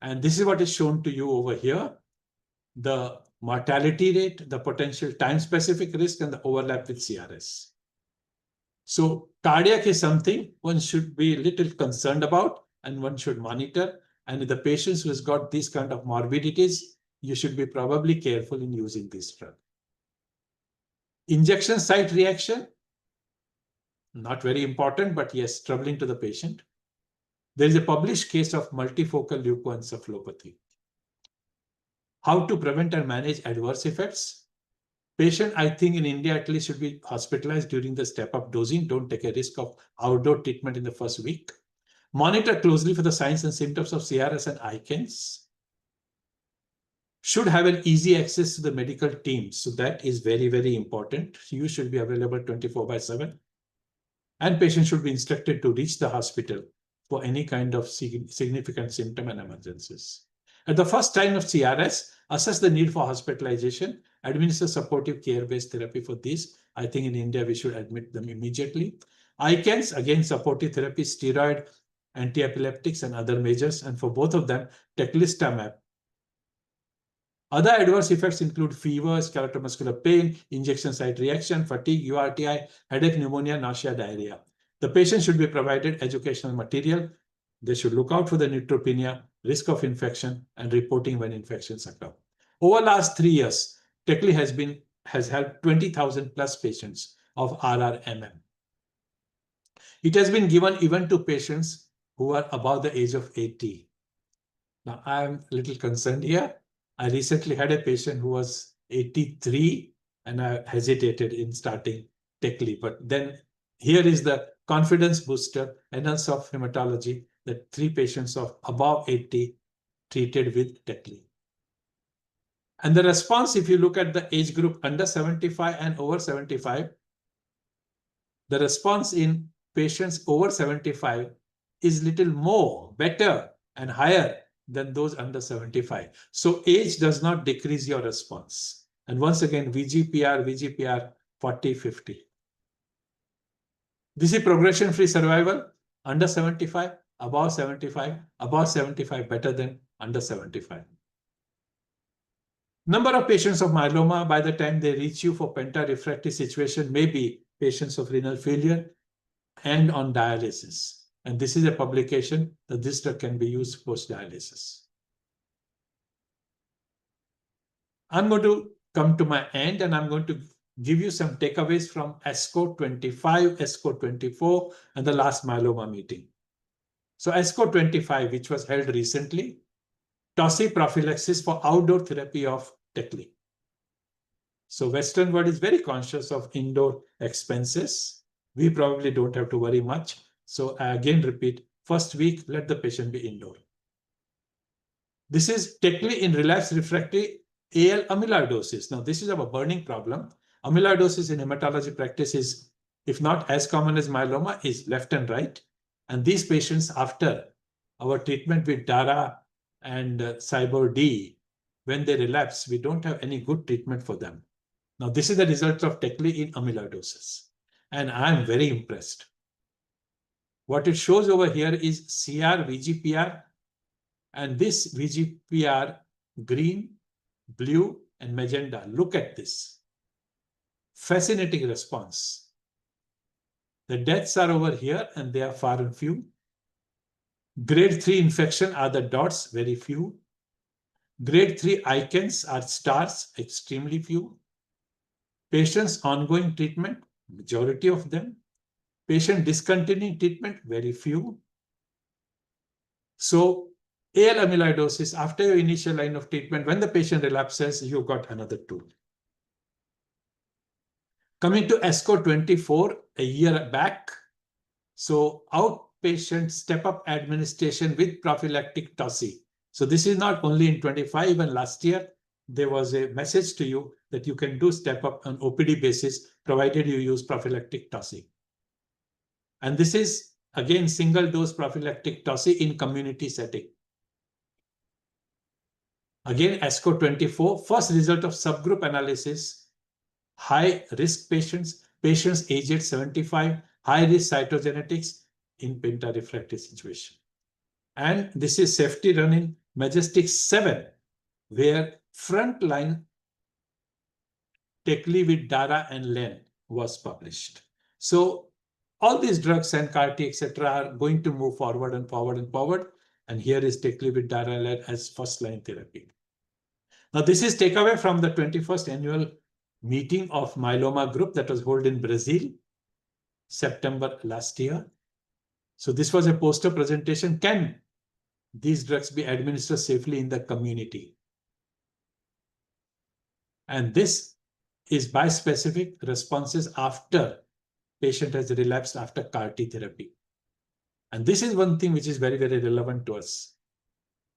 And this is what is shown to you over here. The mortality rate, the potential time-specific risk, and the overlap with CRS. So cardiac is something one should be a little concerned about and one should monitor. And the patients who has got these kind of morbidities, you should be probably careful in using this drug. Injection site reaction, not very important, but yes, troubling to the patient. There is a published case of multifocal leukoencephalopathy. How to prevent and manage adverse effects? Patient, I think in India at least, should be hospitalized during the step-up dosing. Don't take a risk of outdoor treatment in the first week. Monitor closely for the signs and symptoms of CRS and ICANS. Should have an easy access to the medical team. So that is very, very important. You should be available 24/7. And patient should be instructed to reach the hospital for any kind of significant symptom and emergencies. At the first sign of CRS, assess the need for hospitalization, administer supportive care-based therapy for these. I think in India, we should admit them immediately. ICANS, again, supportive therapy, steroid, anti-epileptics, and other measures. And for both of them, Teclistamab. Other adverse effects include fever, skeletal-muscular pain, injection site reaction, fatigue, URTI, headache, pneumonia, nausea, diarrhea. The patient should be provided educational material. They should look out for the neutropenia, risk of infection, and reporting when infections occur. Over the last 3 years, Tecli has helped 20,000 plus patients of RRMM. It has been given even to patients who are above the age of 80. Now, I'm a little concerned here. I recently had a patient who was 83 and I hesitated in starting Tecli. But then here is the confidence booster, Annals of Hematology, that 3 patients of above 80 treated with Tecli. And the response, if you look at the age group under 75 and over 75, the response in patients over 75 is little more, better, and higher than those under 75. So age does not decrease your response. And once again, VGPR, 40, 50. This is progression-free survival, under 75, above 75, better than under 75. Number of patients of myeloma by the time they reach you for penta-refractory situation may be patients of renal failure and on dialysis. And this is a publication that this drug can be used post-dialysis. I'm going to come to my end and I'm going to give you some takeaways from ESCO 25, ESCO 24, and the last myeloma meeting. So ESCO 25, which was held recently, TOSI prophylaxis for outdoor therapy of Tecli. So Western world is very conscious of indoor expenses. We probably don't have to worry much. So I again repeat, first week, let the patient be indoor. This is Tecli in relapsed refractory AL amyloidosis. Now, this is a burning problem. Amyloidosis in hematology practice is, if not as common as myeloma, is left and right. And these patients, after our treatment with DARA and Cyber D, when they relapse, we don't have any good treatment for them. Now, this is the result of Tecli in amyloidosis. And I'm very impressed. What it shows over here is CR, VGPR, and this VGPR, green, blue, and magenta. Look at this. Fascinating response. The deaths are over here, and they are far and few. Grade 3 infection are the dots, very few. Grade 3 icons are stars, extremely few. Patients ongoing treatment, majority of them. Patient discontinuing treatment, very few. So AL amyloidosis, after your initial line of treatment, when the patient relapses, you've got another tool. Coming to ESCO 24, a year back. So outpatient step-up administration with prophylactic TOSI. So this is not only in 25, and last year, there was a message to you that you can do step-up on OPD basis, provided you use prophylactic TOSI. And this is, again, single-dose prophylactic TOSI in community setting. Again, ESCO 24, first result of subgroup analysis, high-risk patients, patients aged 75, high-risk cytogenetics in pentarefractory situation. And this is safety run in Majestic 7, where frontline Tecli with DARA and LEN was published. So all these drugs and CAR-T, etc., are going to move forward and forward and forward. And here is Tecli with DARA and LEN as first-line therapy. Now, this is takeaway from the 21st annual meeting of myeloma group that was held in Brazil, September last year. So this was a poster presentation. Can these drugs be administered safely in the community? And this is bispecific responses after patient has relapsed after CAR-T therapy. And this is one thing which is very, very relevant to us.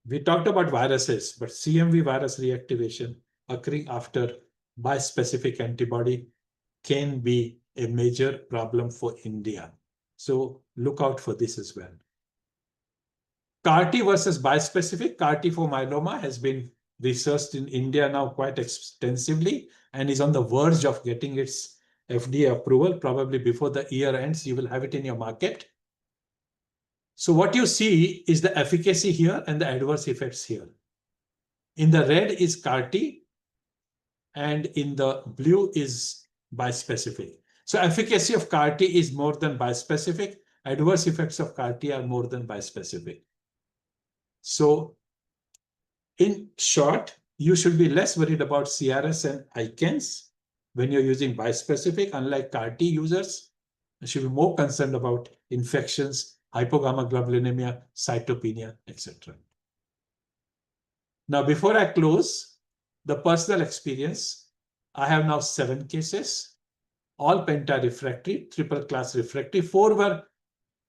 We talked about viruses, but CMV virus reactivation occurring after bispecific antibody can be a major problem for India. So look out for this as well. CAR-T versus bispecific, CAR-T for myeloma has been researched in India now quite extensively and is on the verge of getting its FDA approval. Probably before the year ends, you will have it in your market. So what you see is the efficacy here and the adverse effects here. In the red is CAR-T, and in the blue is bispecific. So efficacy of CAR-T is more than bispecific. Adverse effects of CAR-T are more than bispecific. So in short, you should be less worried about CRS and ICANS when you're using bispecific, unlike CAR-T users. You should be more concerned about infections, hypogammaglobulinemia, cytopenia, etc. Now, before I close, the personal experience, I have now 7 cases, all penta-refractory, triple-class refractory. 4 were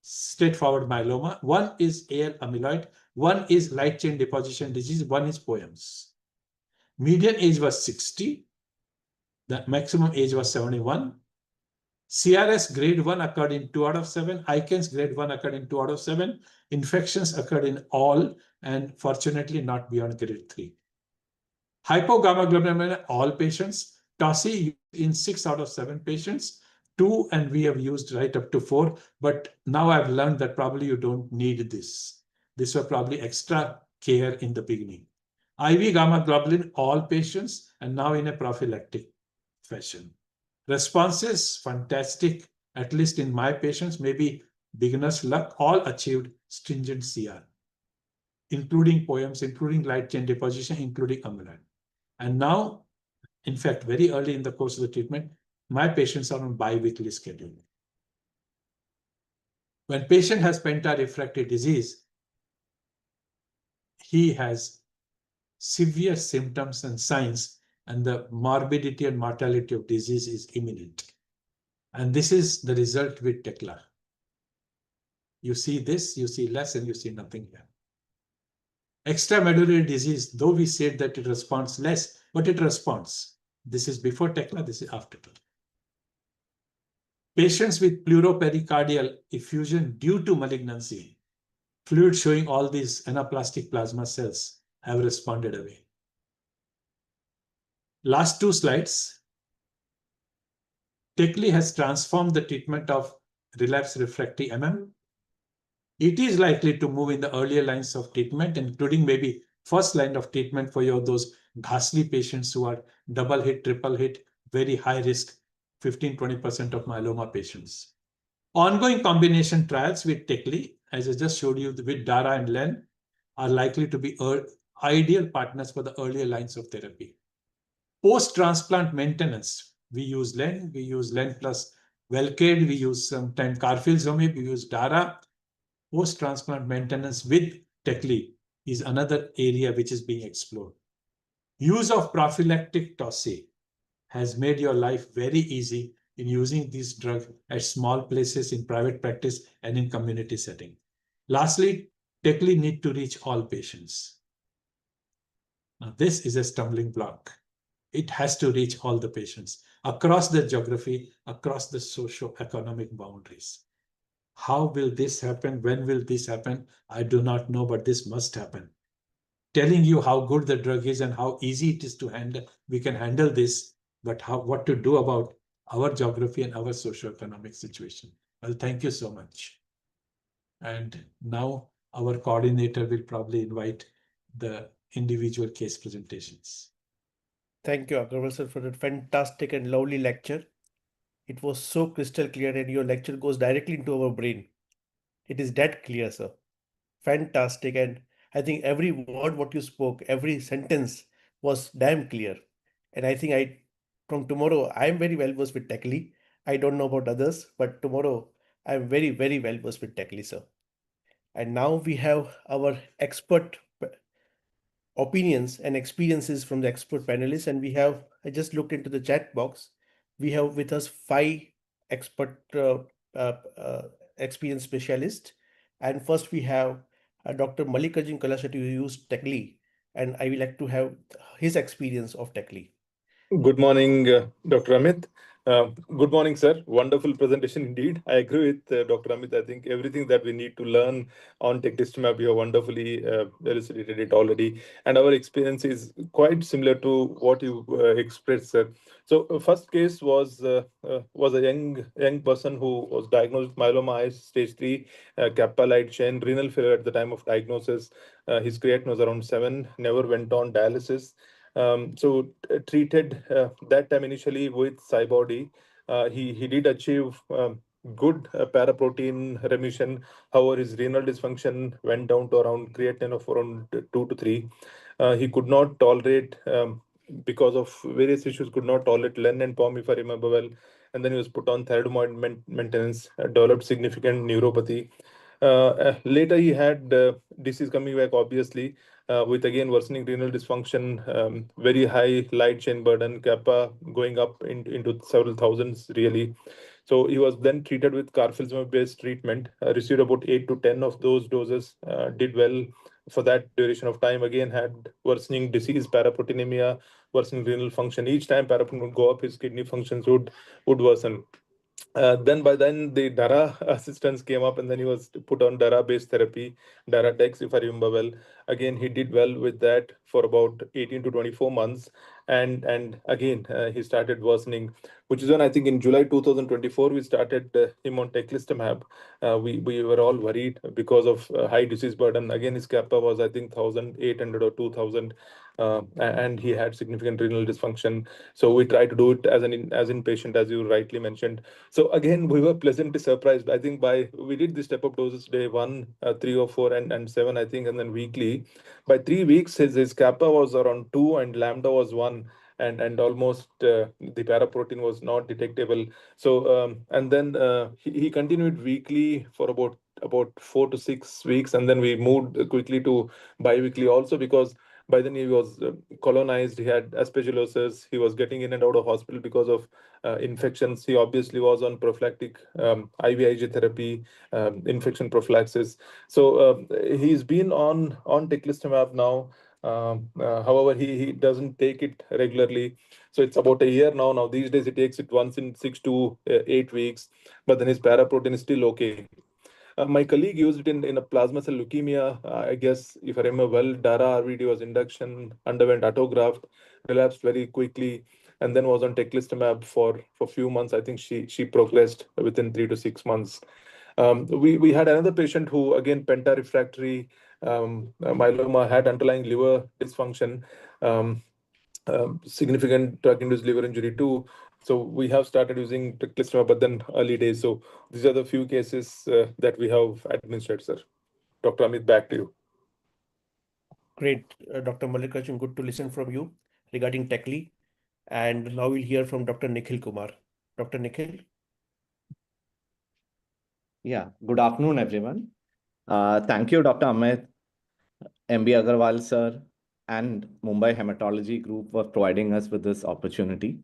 straightforward myeloma. 1 is AL amyloid. 1 is light chain deposition disease. 1 is POEMS. Median age was 60. The maximum age was 71. CRS grade 1 occurred in 2 out of 7. ICANS grade 1 occurred in 2 out of 7. Infections occurred in all, and fortunately not beyond grade 3. Hypogammaglobulinemia, all patients. TOSI in 6 out of 7 patients. 2, and we have used right up to 4. But now I've learned that probably you don't need this. This was probably extra care in the beginning. IV gamma globulin, all patients, and now in a prophylactic fashion. Responses, fantastic, at least in my patients, maybe beginner's luck, all achieved stringent CR, including POEMS, including light chain deposition, including amyloid. And now, in fact, very early in the course of the treatment, my patients are on bi-weekly schedule. When patient has penta-refractory disease, he has severe symptoms and signs, and the morbidity and mortality of disease is imminent. And this is the result with Tecla. You see this, you see less, and you see nothing here. Extramedullary disease, though we said that it responds less, but it responds. This is before Tecla, this is after Tecla. Patients with pleuropericardial effusion due to malignancy, fluid showing all these anaplastic plasma cells, have responded away. Last 2 slides. Tecli has transformed the treatment of relapsed refractory MM. It is likely to move in the earlier lines of treatment, including maybe first line of treatment for those ghastly patients who are double hit, triple hit, very high risk, 15-20% of myeloma patients. Ongoing combination trials with Tecli as I just showed you with Dara and Len, are likely to be ideal partners for the earlier lines of therapy. Post-transplant maintenance, we use Len plus Velcade, we use sometimes carfilzomib, we use Dara. Post-transplant maintenance with Tecli is another area which is being explored. Use of prophylactic TOSI has made your life very easy in using this drug at small places in private practice and in community setting. Lastly, Tecli need to reach all patients. Now, this is a stumbling block. It has to reach all the patients across the geography, across the socio-economic boundaries. How will this happen? When will this happen? I do not know, but this must happen. Telling you how good the drug is and how easy it is to handle, we can handle this, but what to do about our geography and our socio-economic situation. Well, thank you so much. And now our coordinator will probably invite the individual case presentations. Thank you, Agarwal sir, for that fantastic and lovely lecture. It was so crystal clear, and your lecture goes directly into our brain. It is that clear, sir. Fantastic. And I think every word what you spoke, every sentence was damn clear. And I think from tomorrow, I am very well versed with Techly. I don't know about others, but tomorrow I am very, very well versed with Techly, sir. And now we have our expert opinions and experiences from the expert panelists. And I just looked into the chat box. We have with us 5 expert experienced specialists. And first we have Dr. Mallikarjun Kalashetty, who used Techly. And I would like to have his experience of Techly. Good morning, Dr. Amit. Good morning, sir. Wonderful presentation indeed. I agree with Dr. Amit. I think everything that we need to learn on Teclistamab, you have wonderfully elucidated it already. And our experience is quite similar to what you expressed, sir. So first case was a young person who was diagnosed with myeloma stage 3, kappa light chain, renal failure at the time of diagnosis. His creatinine was around 7, never went on dialysis. Treated that time initially with Cybody. He did achieve good paraprotein remission. However, his renal dysfunction went down to around creatinine of around 2 to 3. He could not tolerate, because of various issues, could not tolerate Len and POM, if I remember well. And then he was put on thalidomide maintenance, developed significant neuropathy. Later, he had disease coming back, obviously, with again worsening renal dysfunction, very high light chain burden, kappa going up into several thousands, really. So he was then treated with carfilzomib-based treatment, received about 8 to 10 of those doses, did well for that duration of time. Again, had worsening disease, paraproteinemia, worsening renal function. Each time paraprotein would go up, his kidney functions would worsen. By then the Dara assistance came up, and then he was put on Dara-based therapy, Dara-Dex, if I remember well. Again, he did well with that for about 18 to 24 months, and again he started worsening, which is when I think in July 2024 we started him on Teclistamab. We were all worried because of high disease burden. Again, his kappa was I think 1,800 or 2,000. And he had significant renal dysfunction. So we tried to do it as inpatient, as you rightly mentioned. So again, we were pleasantly surprised. I think we did the step-up doses day 1, 3 or 4, and 7, I think, and then weekly. By 3 weeks, his kappa was around 2 and lambda was 1. And almost the paraprotein was not detectable. So and then he continued weekly for about 4 to 6 weeks, and then we moved quickly to bi-weekly also, because by then he was colonized, he had aspergillosis, he was getting in and out of hospital because of infections. He obviously was on prophylactic IVIG therapy, infection prophylaxis. So he's been on Teclistamab now. However, he doesn't take it regularly. So it's about a year now. Now these days he takes it once in 6 to 8 weeks, but then his paraprotein is still okay. My colleague used it in a plasma cell leukemia. I guess, if I remember well, Dara RVD was induction, underwent autograft, relapsed very quickly, and then was on Teclistamab for a few months. I think she progressed within 3 to 6 months. We had another patient who, again, pentarefractory myeloma, had underlying liver dysfunction. significant drug-induced liver injury too. So we have started using Teclistamab, but then early days. So these are the few cases that we have administered, sir. Dr. Amit, back to you. Great, Dr. Mallikarjun, good to listen from you regarding Tecli. And now we'll hear from Dr. Nikhil Kumar. Dr. Nikhil. Yeah, good afternoon, everyone. Thank you, Dr. Amit, MB Agarwal, sir, and Mumbai Hematology Group for providing us with this opportunity.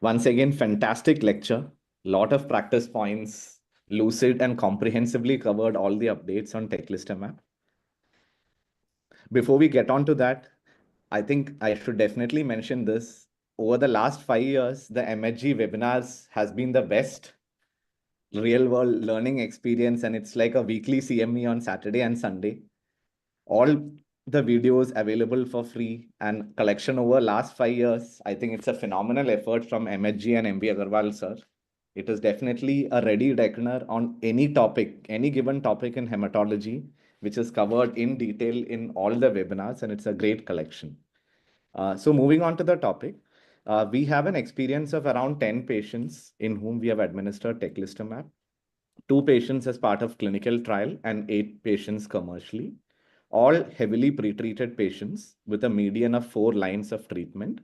Once again, fantastic lecture, lot of practice points, lucid and comprehensively covered all the updates on Teclistamab. Before we get on to that, I think I should definitely mention this. Over the last 5 years, the MHG webinars has been the best real world learning experience, and it's like a weekly CME on Saturday and Sunday. All the videos available for free and collection over last 5 years. I think it's a phenomenal effort from MHG and MB Agarwal, sir. It is definitely a ready reckoner on any topic, any given topic in hematology, which is covered in detail in all the webinars, and it's a great collection. So moving on to the topic, we have an experience of around 10 patients in whom we have administered Teclistamab, 2 patients as part of clinical trial and 8 patients commercially, all heavily pretreated patients with a median of 4 lines of treatment,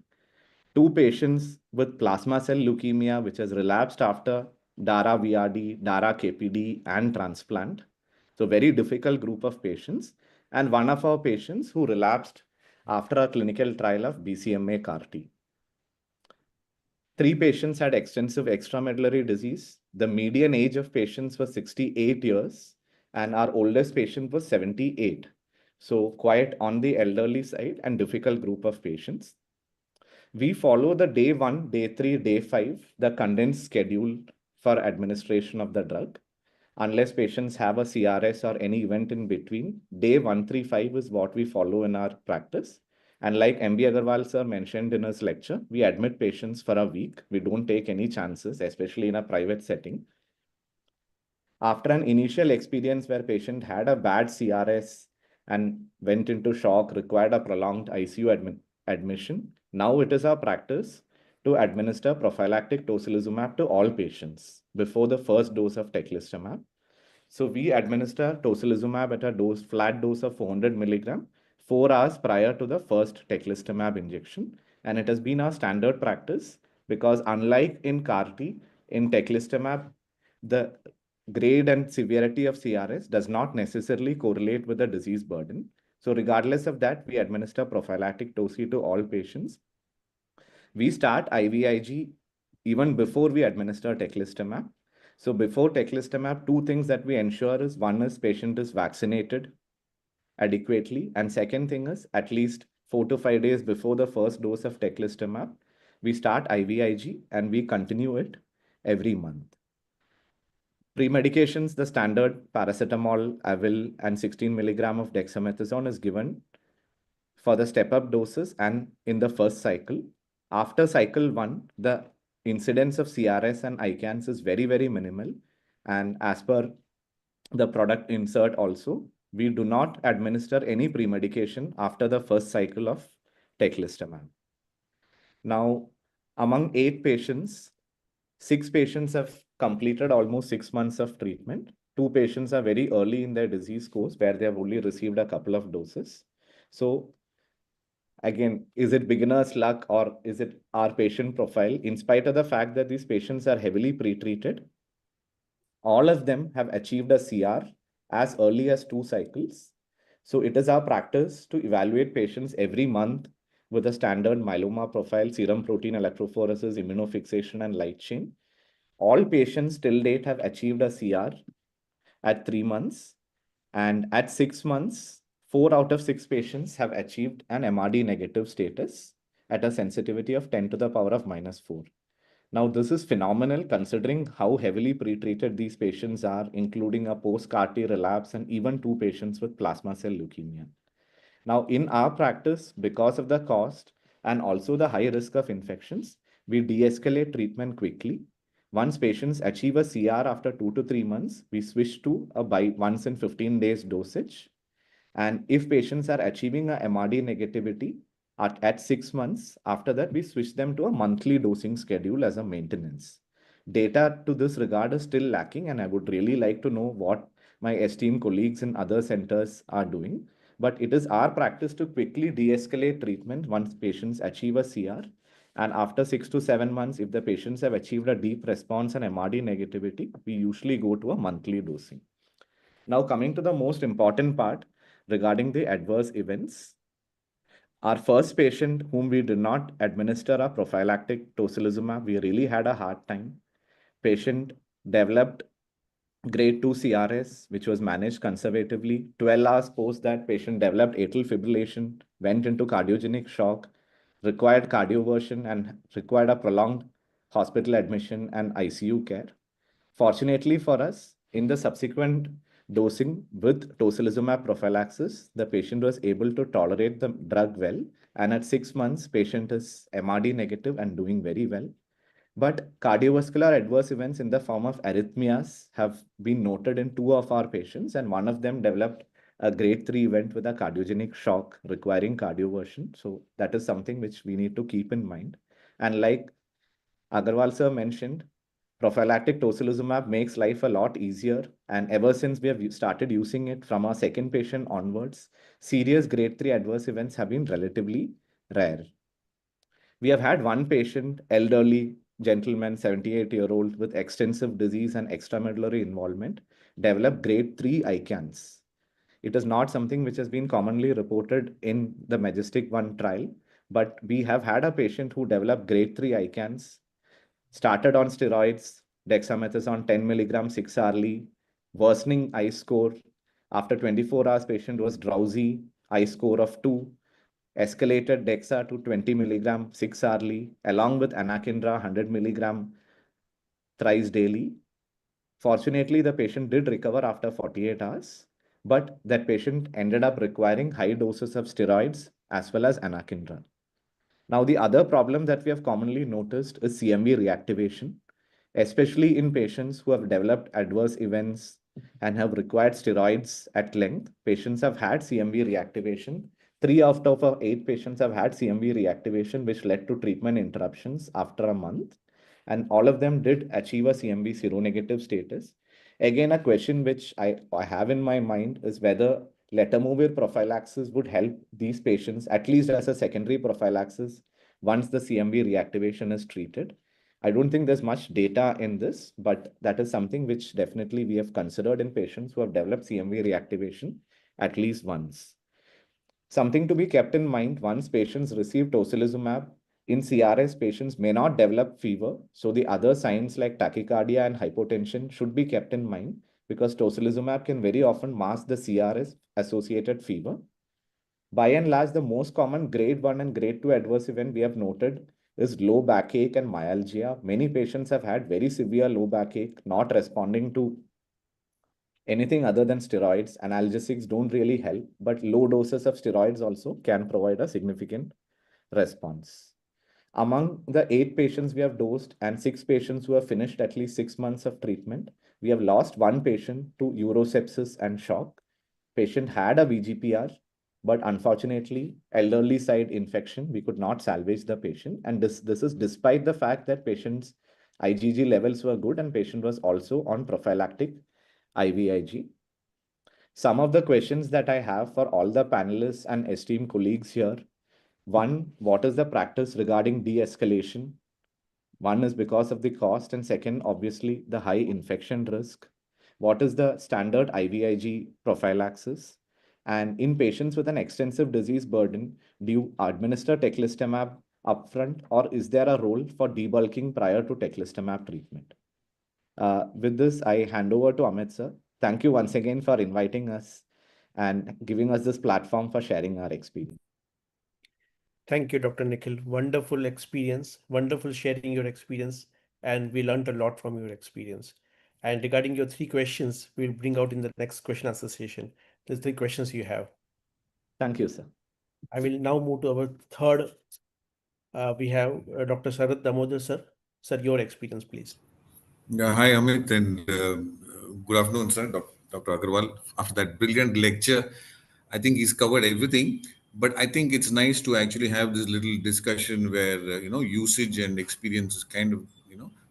2 patients with plasma cell leukemia, which has relapsed after DARA VRD, DARA KPD, and transplant. So very difficult group of patients. And one of our patients who relapsed after a clinical trial of BCMA CAR-T. 3 patients had extensive extramedullary disease. The median age of patients was 68 years, and our oldest patient was 78. So quite on the elderly side and difficult group of patients. We follow the day 1, day 3, day 5, the condensed schedule for administration of the drug. Unless patients have a CRS or any event in between, day 135 is what we follow in our practice. And like MB Agarwal sir mentioned in his lecture, we admit patients for a week. We don't take any chances, especially in a private setting. After an initial experience where patient had a bad CRS and went into shock, required a prolonged ICU admission, now it is our practice to administer prophylactic tocilizumab to all patients before the first dose of Teclistamab. So we administer tocilizumab at a flat dose of 400 milligram 4 hours prior to the first Teclistamab injection. And it has been our standard practice because unlike in CAR-T, in Teclistamab, the grade and severity of CRS does not necessarily correlate with the disease burden. So regardless of that, we administer prophylactic toci to all patients. We start IVIG even before we administer Teclistamab. So before Teclistamab, 2 things that we ensure is, one is patient is vaccinated adequately, and second thing is at least 4 to 5 days before the first dose of Teclistamab, we start IVIG and we continue it every month. Pre-medications, the standard paracetamol, Avil, and 16 milligram of dexamethasone is given for the step-up doses and in the first cycle. After cycle 1, the incidence of CRS and ICANS is very, very minimal. And as per the product insert also, we do not administer any pre-medication after the first cycle of Teclistamab. Now, among 8 patients, 6 patients have completed almost 6 months of treatment. 2 patients are very early in their disease course where they have only received a couple of doses. So again, is it beginner's luck or is it our patient profile? In spite of the fact that these patients are heavily pretreated, all of them have achieved a CR as early as 2 cycles. So it is our practice to evaluate patients every month with a standard myeloma profile, serum protein electrophoresis, immunofixation, and light chain. All patients till date have achieved a CR at 3 months. And at 6 months, 4 out of 6 patients have achieved an MRD negative status at a sensitivity of 10 to the power of -4. Now, this is phenomenal considering how heavily pretreated these patients are, including a post-CAR-T relapse and even 2 patients with plasma cell leukemia. Now, in our practice, because of the cost and also the high risk of infections, we de-escalate treatment quickly. Once patients achieve a CR after 2 to 3 months, we switch to a once in 15 days dosage. And if patients are achieving a MRD negativity, At 6 months, after that, we switched them to a monthly dosing schedule as a maintenance. Data to this regard is still lacking, and I would really like to know what my esteemed colleagues in other centers are doing. But it is our practice to quickly de-escalate treatment once patients achieve a CR. And after 6 to 7 months, if the patients have achieved a deep response and MRD negativity, we usually go to a monthly dosing. Now, coming to the most important part regarding the adverse events. Our first patient whom we did not administer a prophylactic tocilizumab, we really had a hard time. Patient developed grade 2 CRS, which was managed conservatively. 12 hours post that, patient developed atrial fibrillation, went into cardiogenic shock, required cardioversion, and required a prolonged hospital admission and ICU care. Fortunately for us, in the subsequent dosing with tocilizumab prophylaxis, the patient was able to tolerate the drug well. And at 6 months, patient is MRD negative and doing very well. But cardiovascular adverse events in the form of arrhythmias have been noted in 2 of our patients, and one of them developed a grade 3 event with a cardiogenic shock requiring cardioversion. So that is something which we need to keep in mind. And like Agarwal sir mentioned, prophylactic tocilizumab makes life a lot easier. And ever since we have started using it from our second patient onwards, serious grade 3 adverse events have been relatively rare. We have had one patient, elderly gentleman, 78-year-old with extensive disease and extramedullary involvement, develop grade 3 ICANS. It is not something which has been commonly reported in the Majestic 1 trial, but we have had a patient who developed grade 3 ICANS, started on steroids, dexamethasone 10 milligram 6 hourly, worsening I score. After 24 hours, patient was drowsy, I score of 2, escalated dexa to 20 milligram 6 hourly, along with anakinra 100 milligram thrice daily. Fortunately, the patient did recover after 48 hours, but that patient ended up requiring high doses of steroids as well as anakinra. Now, the other problem that we have commonly noticed is CMV reactivation, especially in patients who have developed adverse events and have required steroids at length. Patients have had CMV reactivation. 3 out of 8 patients have had CMV reactivation, which led to treatment interruptions after a month. And all of them did achieve a CMV seronegative status. Again, a question which I have in my mind is whether letermovir prophylaxis would help these patients, at least as a secondary prophylaxis, once the CMV reactivation is treated. I don't think there's much data in this, but that is something which definitely we have considered in patients who have developed CMV reactivation at least once. Something to be kept in mind, once patients receive tocilizumab, in CRS, patients may not develop fever. So the other signs like tachycardia and hypotension should be kept in mind because tocilizumab can very often mask the CRS associated fever. By and large, the most common grade 1 and grade 2 adverse event we have noted is low backache and myalgia. Many patients have had very severe low backache, not responding to anything other than steroids. Analgesics don't really help, but low doses of steroids also can provide a significant response. Among the 8 patients we have dosed and 6 patients who have finished at least 6 months of treatment, we have lost one patient to urosepsis and shock. Patient had a VGPR, but unfortunately, elderly side infection, we could not salvage the patient. And this is despite the fact that patient's IgG levels were good and patient was also on prophylactic IVIG. Some of the questions that I have for all the panelists and esteemed colleagues here. One, what is the practice regarding de-escalation? One is because of the cost, and second, obviously, the high infection risk. What is the standard IVIG prophylaxis? And in patients with an extensive disease burden, do you administer teclistamab upfront, or is there a role for debulking prior to teclistamab treatment? With this, I hand over to Amit sir. Thank you once again for inviting us and giving us this platform for sharing our experience. Thank you, Dr. Nikhil. Wonderful experience, wonderful sharing your experience, and we learned a lot from your experience. And regarding your 3 questions, we'll bring out in the next question answer session. The 3 questions you have. Thank you, sir. I will now move to our third. We have Dr. Sarath Damodar, sir. Sir, your experience, please. Yeah, hi Amit, and good afternoon, sir. Dr. Agarwal. After that brilliant lecture, I think he's covered everything. But I think it's nice to actually have this little discussion where usage and experience is kind of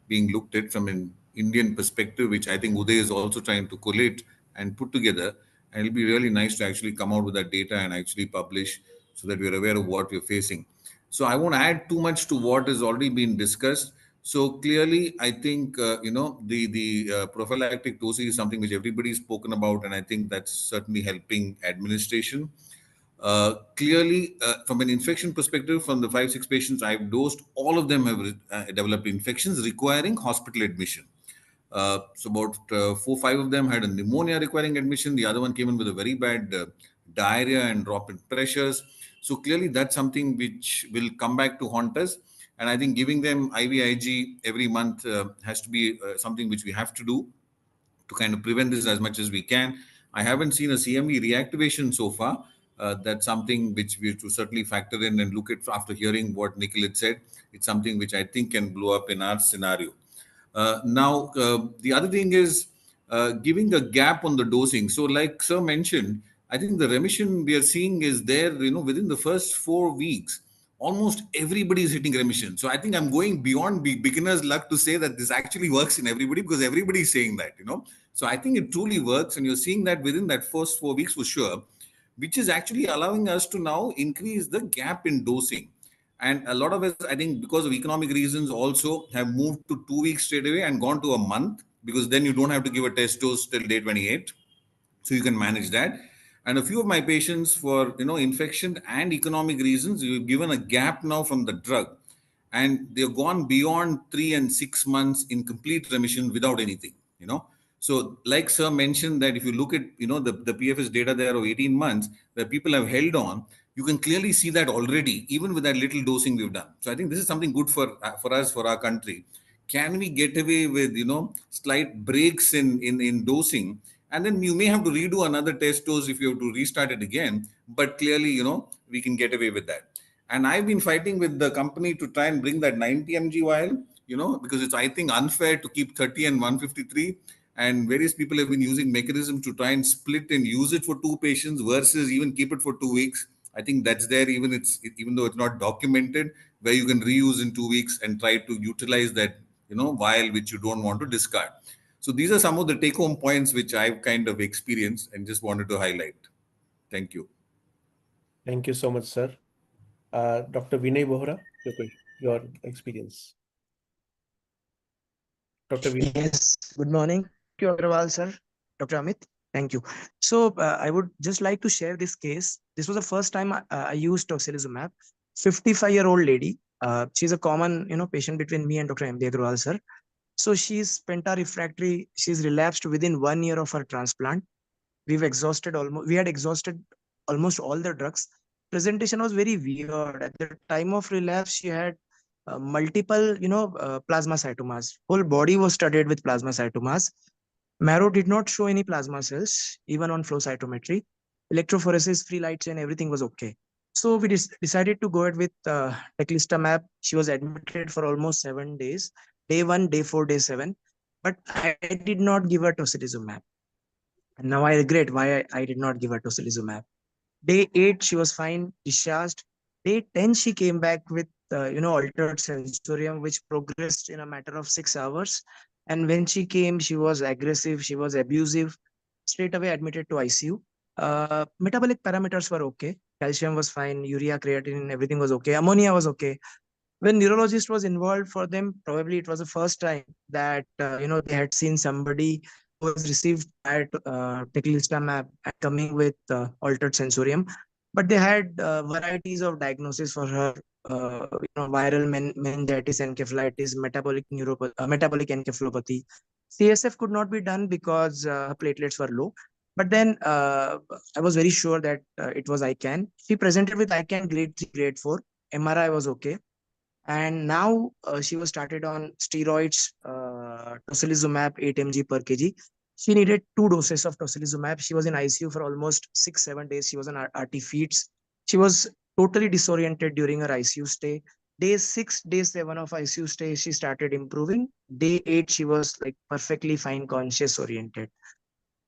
being looked at from an Indian perspective, which I think Uday is also trying to collate and put together. And it'll be really nice to actually come out with that data and actually publish so that we're aware of what we're facing. So I won't add too much to what has already been discussed. So clearly, I think the prophylactic dosing is something which everybody's spoken about, and I think that's certainly helping administration. Clearly, from an infection perspective, from the 5, 6 patients I've dosed, all of them have developed infections requiring hospital admission. So about 4, 5 of them had a pneumonia requiring admission. The other one came in with a very bad diarrhea and drop in pressures. So clearly, that's something which will come back to haunt us. And I think giving them IVIG every month has to be something which we have to do to kind of prevent this as much as we can. I haven't seen a CMV reactivation so far. That's something which we have to certainly factor in and look at after hearing what Nikhil had said. It's something which I think can blow up in our scenario. Now, the other thing is giving a gap on the dosing. So, like Sir mentioned, I think the remission we are seeing is there, within the first 4 weeks. Almost everybody is hitting remission. So I think I'm going beyond beginner's luck to say that this actually works in everybody because everybody is saying that. So I think it truly works, and you're seeing that within that first 4 weeks for sure, which is actually allowing us to now increase the gap in dosing. And a lot of us, I think, because of economic reasons, also have moved to 2 weeks straight away and gone to a month, because then you don't have to give a test dose till day 28. So you can manage that. And a few of my patients, for infection and economic reasons, we've given a gap now from the drug, and they've gone beyond 3 and 6 months in complete remission without anything. So like Sir mentioned, that if you look at the PFS data there of 18 months where people have held on, you can clearly see that already, even with that little dosing we've done. So I think this is something good for us, for our country. Can we get away with slight breaks in dosing, and then you may have to redo another test dose if you have to restart it again, but clearly we can get away with that. And I've been fighting with the company to try and bring that 90 mg vial, because it's, I think, unfair to keep 30 and 153. And various people have been using mechanisms to try and split and use it for 2 patients versus even keep it for 2 weeks. I think that's there, even though it's not documented, where you can reuse in 2 weeks and try to utilize that vial which you don't want to discard. So these are some of the take-home points which I've kind of experienced and just wanted to highlight. Thank you. Thank you so much, sir. Dr. Vinay Bohra, your experience. Dr. Vinay. Yes, good morning. Thank you, Agrawal, sir. Dr. Amit, thank you. So I would just like to share this case. This was the first time I used tocilizumab. 55-year-old lady. She's a common, patient between me and Dr. M.B. Agrawal, sir. So she's pentarefractory. She's relapsed within 1 year of her transplant. We had exhausted almost all the drugs. Presentation was very weird. At the time of relapse, she had multiple, plasmacytomas. Whole body was studded with plasmacytomas. Marrow did not show any plasma cells, even on flow cytometry. Electrophoresis, free light chain, everything was okay. So we decided to go ahead with Teclistamab. She was admitted for almost 7 days, day 1, day 4, day 7. But I did not give her tocilizumab. And now I regret why I did not give her tocilizumab. Day 8, she was fine, discharged. Day 10, she came back with, altered sensorium, which progressed in a matter of 6 hours. And when she came, she was aggressive, she was abusive, straight away admitted to ICU. Metabolic parameters were okay. Calcium was fine, urea, creatinine, everything was okay. Ammonia was okay. When neurologist was involved for them, probably it was the first time that, they had seen somebody who has received teclistamab and coming with altered sensorium. But they had varieties of diagnosis for her, viral meningitis, encephalitis, metabolic encephalopathy. CSF could not be done because her platelets were low. But then I was very sure that it was ICANN. She presented with ICANN grade 3, grade 4. MRI was okay. And now she was started on steroids, tocilizumab 8 mg per kg. She needed 2 doses of tocilizumab. She was in ICU for almost 6-7 days. She was on RT feeds. She was totally disoriented during her ICU stay. Day 6, day 7 of ICU stay, she started improving. Day 8, she was like perfectly fine, conscious oriented.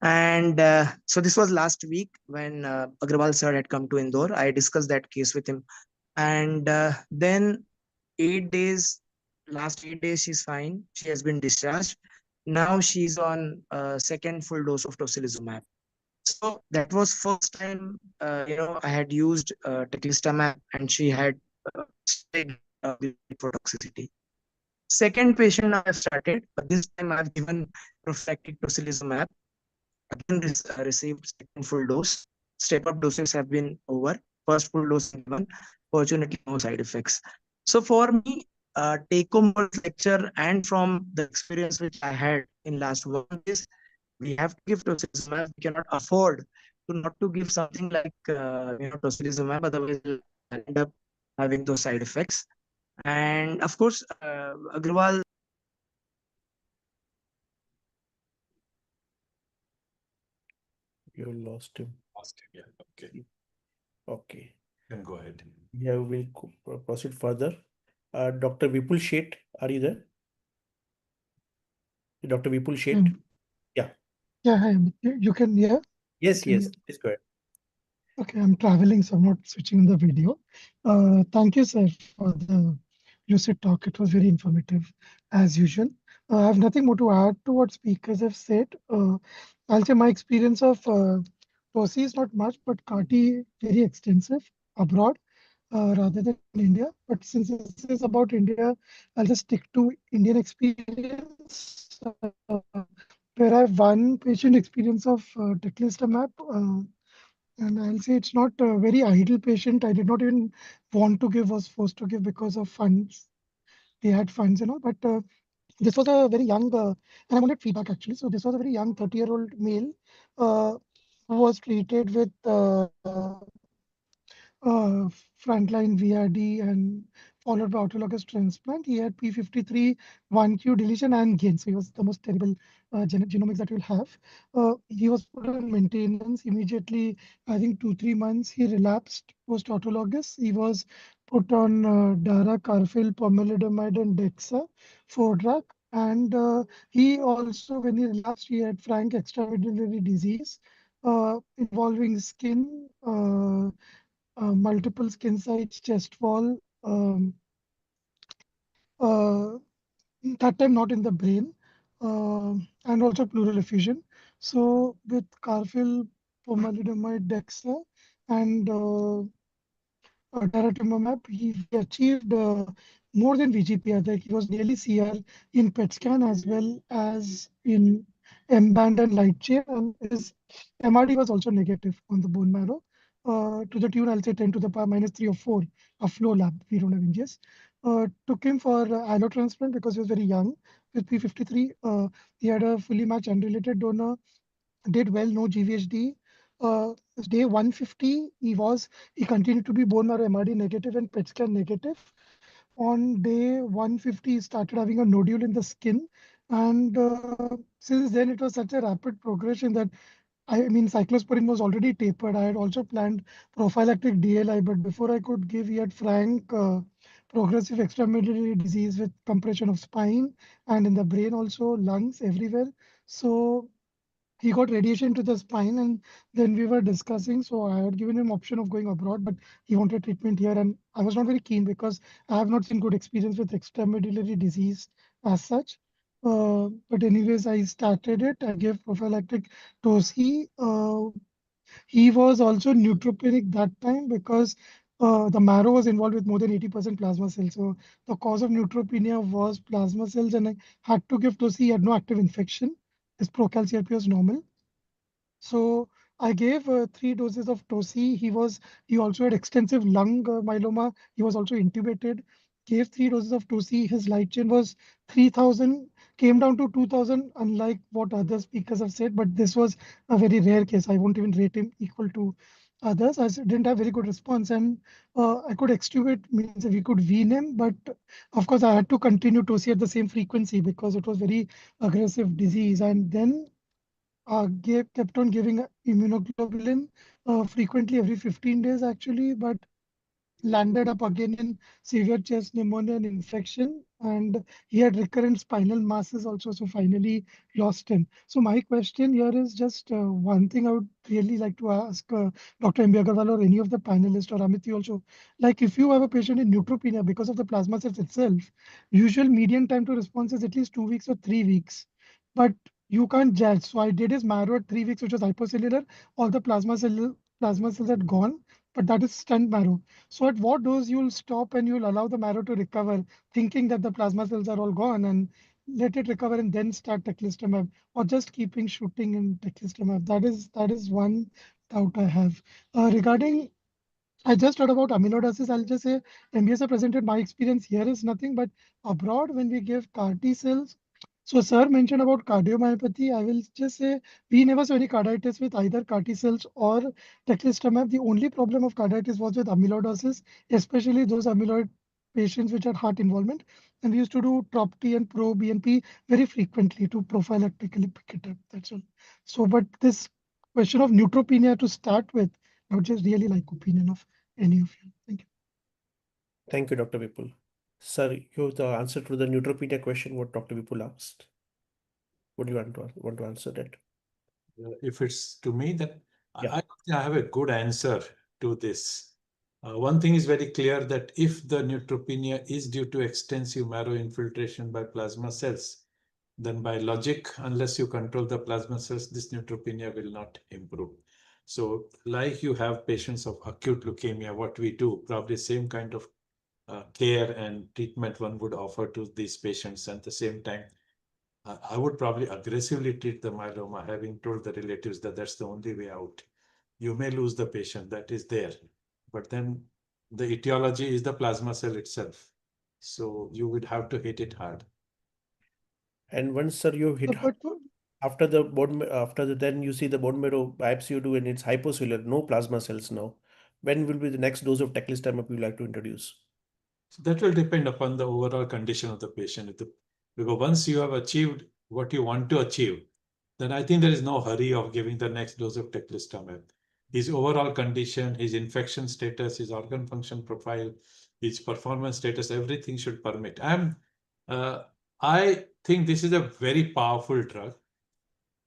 And so this was last week when Agrawal sir had come to Indore. I discussed that case with him. And then 8 days, last 8 days, she's fine. She has been discharged. Now she's on second full dose of tocilizumab. So that was first time, I had used teclistamab and she had started for toxicity. Second patient I have started, but this time I've given prophylactic tocilizumab. Again, received second full dose. Step-up doses have been over. First full dose given. Fortunately, no side effects. So for me, take-home lecture and from the experience which I had in last 1 days, we have to give tocilizumab. We cannot afford to not to give something like tocilizumab. Otherwise, we'll end up having those side effects. And of course, Agrawal. You lost him. Yeah. Okay. Okay. Then go ahead. Yeah, we'll proceed further. Dr. Vipul Sheth, are you there? Dr. Vipul Sheth? Yeah. Yeah, hi. You can hear? Yes, Can yes. you- Please go ahead. Okay, I'm traveling, so I'm not switching the video. Thank you, sir, for the lucid talk. It was very informative, as usual. I have nothing more to add to what speakers have said. I'll say my experience of TOSI is not much, but CAR-T very extensive abroad rather than India. But since this is about India, I'll just stick to Indian experience, where I have one patient experience of teclistamab. And I'll say it's not a very ideal patient. I did not even want to give, was forced to give because of funds. They had funds and all, but this was a very young, and I wanted feedback actually. So this was a very young 30-year-old male uh, who was treated with uh, frontline VRD and followed by autologous transplant. He had P53 1q deletion and gain. So he was the most terrible genomics that you'll have. He was put on maintenance immediately. I think 2-3 months. He relapsed post autologous. He was put on Dara, Carfil, pomalidomide, and Dexa, 4-drug. And he also, when he relapsed, he had frank extramedullary disease involving skin. Multiple skin sites, chest wall, uh, that time not in the brain, and also pleural effusion. So with Carfil, pomalidomide, Dexa, and daratumumab, he achieved more than VGPR. Like he was nearly CR in PET scan as well as in M band and light chain, and his MRD was also negative on the bone marrow. To the tune, I'll say 10 to the power minus 3 or 4, a flow lab. We don't have NGS. Took him for allo transplant because he was very young with P53. He had a fully matched unrelated donor, did well, no GVHD. Uh, Day 150, he continued to be bone marrow MRD negative and PET scan negative. On day 150, he started having a nodule in the skin. And since then, it was such a rapid progression that I mean, cyclosporin was already tapered. I had also planned prophylactic DLI, but before I could give, he had frank progressive extramedullary disease with compression of spine and in the brain also, lungs everywhere. So he got radiation to the spine, and then we were discussing. So I had given him option of going abroad, but he wanted treatment here, and I was not very keen because I have not seen good experience with extramedullary disease as such. But anyways, I started it. I gave prophylactic toci. He was also neutropenic that time because the marrow was involved with more than 80% plasma cells. So the cause of neutropenia was plasma cells, and I had to give toci. He had no active infection. His procalcitonin was normal. So I gave 3 doses of toci. He also had extensive lung myeloma. He was also intubated. Gave 3 doses of toci. His light chain was 3,000, came down to 2,000, unlike what other speakers have said. But this was a very rare case. I won't even rate him equal to others. Didn't have very good response, and I could extubate, means we could wean him. But of course, I had to continue toci at the same frequency because it was very aggressive disease. And then kept on giving immunoglobulin frequently every 15 days actually, but landed up again in severe chest pneumonia and infection. and he had recurrent spinal masses also, so finally lost him. So my question here is just one thing I would really like to ask Dr. M.B. Agarwal or any of the panelists or Amit also. Like if you have a patient in neutropenia because of the plasma cells itself, usual median time to response is at least 2 weeks or 3 weeks. But you can't judge. So I did his marrow at 3 weeks, which was hypocellular. All the plasma cells had gone, but that is stunned marrow. So at what dose you'll stop and you'll allow the marrow to recover, thinking that the plasma cells are all gone, and let it recover and then start teclistamab, or just keeping shooting in teclistamab? That is one doubt I have. Regarding I just heard about amyloidosis. I'll just say MBSA presented my experience here is nothing but abroad when we give CAR T cells. So sir mentioned about cardiomyopathy. I will just say we never saw any carditis with either CAR T cells or teclistamab. The only problem of carditis was with amyloidosis, especially those amyloid patients which had heart involvement. And we used to do TROP-T and pro-BNP very frequently to prophylactically pick it up. That's all. So, but this question of neutropenia to start with, I would just really like opinion of any of you. Thank you. Thank you, Dr. Vipul. Sir, you have the answer to the neutropenia question, what Dr. Vipul asked. Would you want to answer that? If it's to me, then Yeah. I think I have a good answer to this. One thing is very clear that if the neutropenia is due to extensive marrow infiltration by plasma cells, then by logic, unless you control the plasma cells, this neutropenia will not improve. So like you have patients of acute leukemia, what we do, probably same kind of care and treatment one would offer to these patients. At the same time, I would probably aggressively treat the myeloma, having told the relatives that that's the only way out. You may lose the patient, that is there, but then the etiology is the plasma cell itself. So you would have to hit it hard. And once, sir, you hit But after then you see the bone marrow biopsy you do and it's hypocellular, no plasma cells now. When will be the next dose of teclistamab you like to introduce? So that will depend upon the overall condition of the patient. Because once you have achieved what you want to achieve, then I think there is no hurry of giving the next dose of teclistamab. His overall condition, his infection status, his organ function profile, his performance status, everything should permit. I think this is a very powerful drug.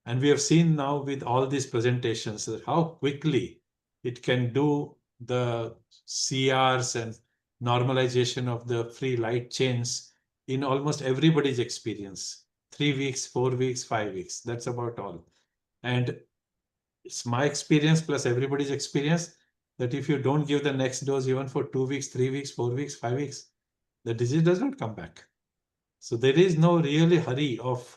And we have seen now with all these presentations how quickly it can do the CRs and normalization of the free light chains in almost everybody's experience. 3 weeks, 4 weeks, 5 weeks. That's about all. And it's my experience plus everybody's experience that if you don't give the next dose even for 2 weeks, 3 weeks, 4 weeks, 5 weeks, the disease does not come back. So there is no really hurry of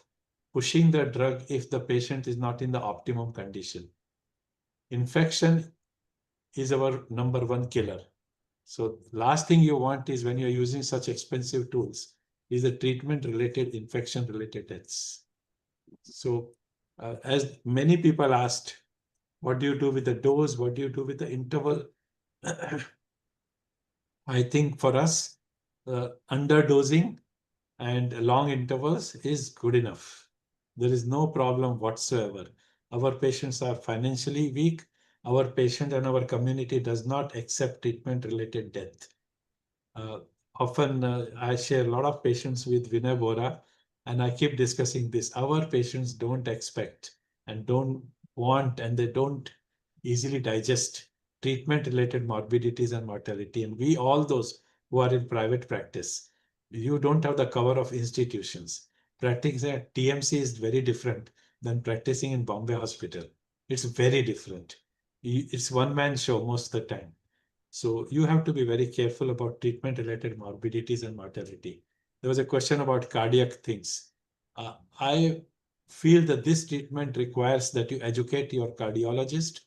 pushing the drug if the patient is not in the optimum condition. Infection is our number one killer. So last thing you want is when you're using such expensive tools is the treatment-related infection-related deaths. So as many people asked, what do you do with the dose? What do you do with the interval? I think for us, underdosing and long intervals is good enough. There is no problem whatsoever. Our patients are financially weak. Our patient and our community does not accept treatment-related death. Often I share a lot of patients with Vinay Bora, and I keep discussing this. Our patients don't expect and don't want, and they don't easily digest treatment-related morbidities and mortality. And we, all those who are in private practice, you don't have the cover of institutions. Practicing at TMC is very different than practicing in Bombay Hospital. It's very different. It's one-man show most of the time. So you have to be very careful about treatment-related morbidities and mortality. There was a question about cardiac things. I feel that this treatment requires that you educate your cardiologist,